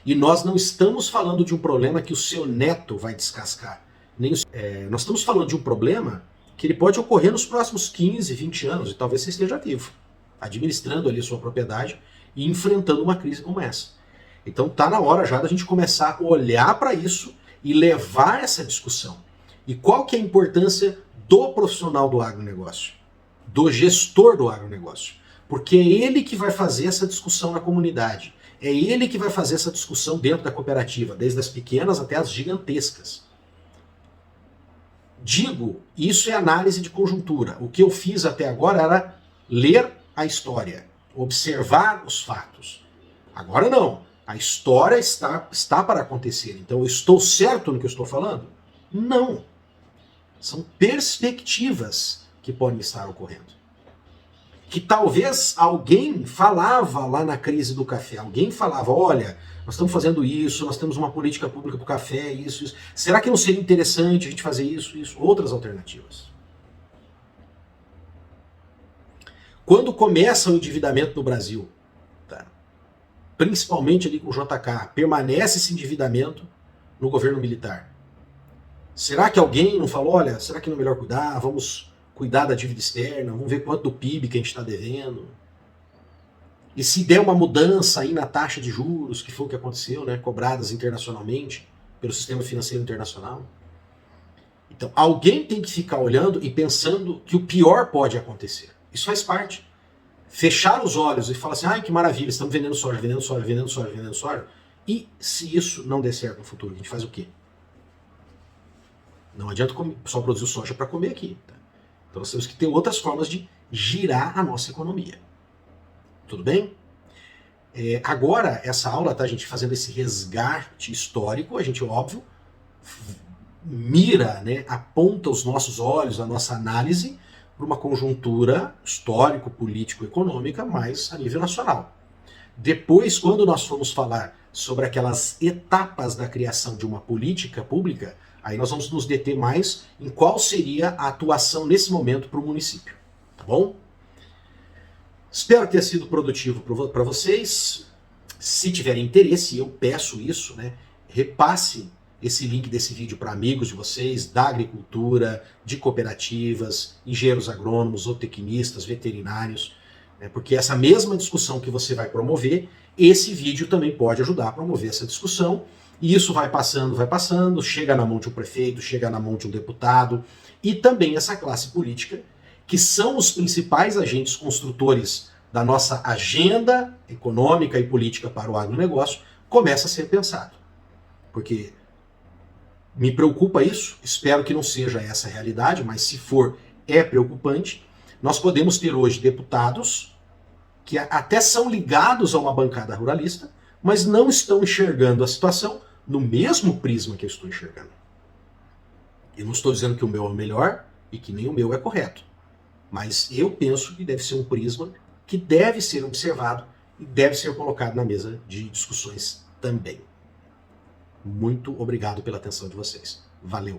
E nós não estamos falando de um problema que o seu neto vai descascar. Nós estamos falando de um problema que ele pode ocorrer nos próximos 15, 20 anos, e talvez você esteja vivo, administrando ali sua propriedade e enfrentando uma crise como essa. Então está na hora já da gente começar a olhar para isso e levar essa discussão. E qual que é a importância do profissional do agronegócio, do gestor do agronegócio? Porque é ele que vai fazer essa discussão na comunidade. É ele que vai fazer essa discussão dentro da cooperativa, desde as pequenas até as gigantescas. Digo, isso é análise de conjuntura. O que eu fiz até agora era ler a história, observar os fatos. Agora não. A história está para acontecer. Então eu estou certo no que eu estou falando? Não. São perspectivas que podem estar ocorrendo. Que talvez alguém falava lá na crise do café, alguém falava, olha, nós estamos fazendo isso, nós temos uma política pública para o café, isso. Será que não seria interessante a gente fazer isso? Outras alternativas. Quando começa o endividamento no Brasil, tá? Principalmente ali com o JK, permanece esse endividamento no governo militar. Será que alguém não falou, olha, será que não é melhor cuidar? Vamos cuidar da dívida externa, vamos ver quanto do PIB que a gente está devendo. E se der uma mudança aí na taxa de juros, que foi o que aconteceu, né, cobradas internacionalmente pelo sistema financeiro internacional. Então, alguém tem que ficar olhando e pensando que o pior pode acontecer. Isso faz parte. Fechar os olhos e falar assim, ai que maravilha, estamos vendendo soja, vendendo soja, vendendo soja, vendendo soja. E se isso não der certo no futuro, a gente faz o quê? Não adianta só produzir soja para comer aqui. Tá? Então nós temos que ter outras formas de girar a nossa economia. Tudo bem? Agora, essa aula, tá, a gente fazendo esse resgate histórico, a gente, óbvio, mira, né, aponta os nossos olhos, a nossa análise, para uma conjuntura histórico, político, econômica, mais a nível nacional. Depois, quando nós formos falar sobre aquelas etapas da criação de uma política pública, aí nós vamos nos deter mais em qual seria a atuação nesse momento para o município. Tá bom? Espero ter sido produtivo para vocês. Se tiverem interesse, eu peço isso, né? Repasse esse link desse vídeo para amigos de vocês, da agricultura, de cooperativas, engenheiros agrônomos, zootecnistas, veterinários, né? Porque essa mesma discussão que você vai promover, esse vídeo também pode ajudar a promover essa discussão. E isso vai passando, chega na mão de um prefeito, chega na mão de um deputado, e também essa classe política, que são os principais agentes construtores da nossa agenda econômica e política para o agronegócio, começa a ser pensado. Porque me preocupa isso, espero que não seja essa a realidade, mas se for, é preocupante. Nós podemos ter hoje deputados que até são ligados a uma bancada ruralista, mas não estão enxergando a situação no mesmo prisma que eu estou enxergando. Eu não estou dizendo que o meu é o melhor e que nem o meu é correto. Mas eu penso que deve ser um prisma que deve ser observado e deve ser colocado na mesa de discussões também. Muito obrigado pela atenção de vocês. Valeu!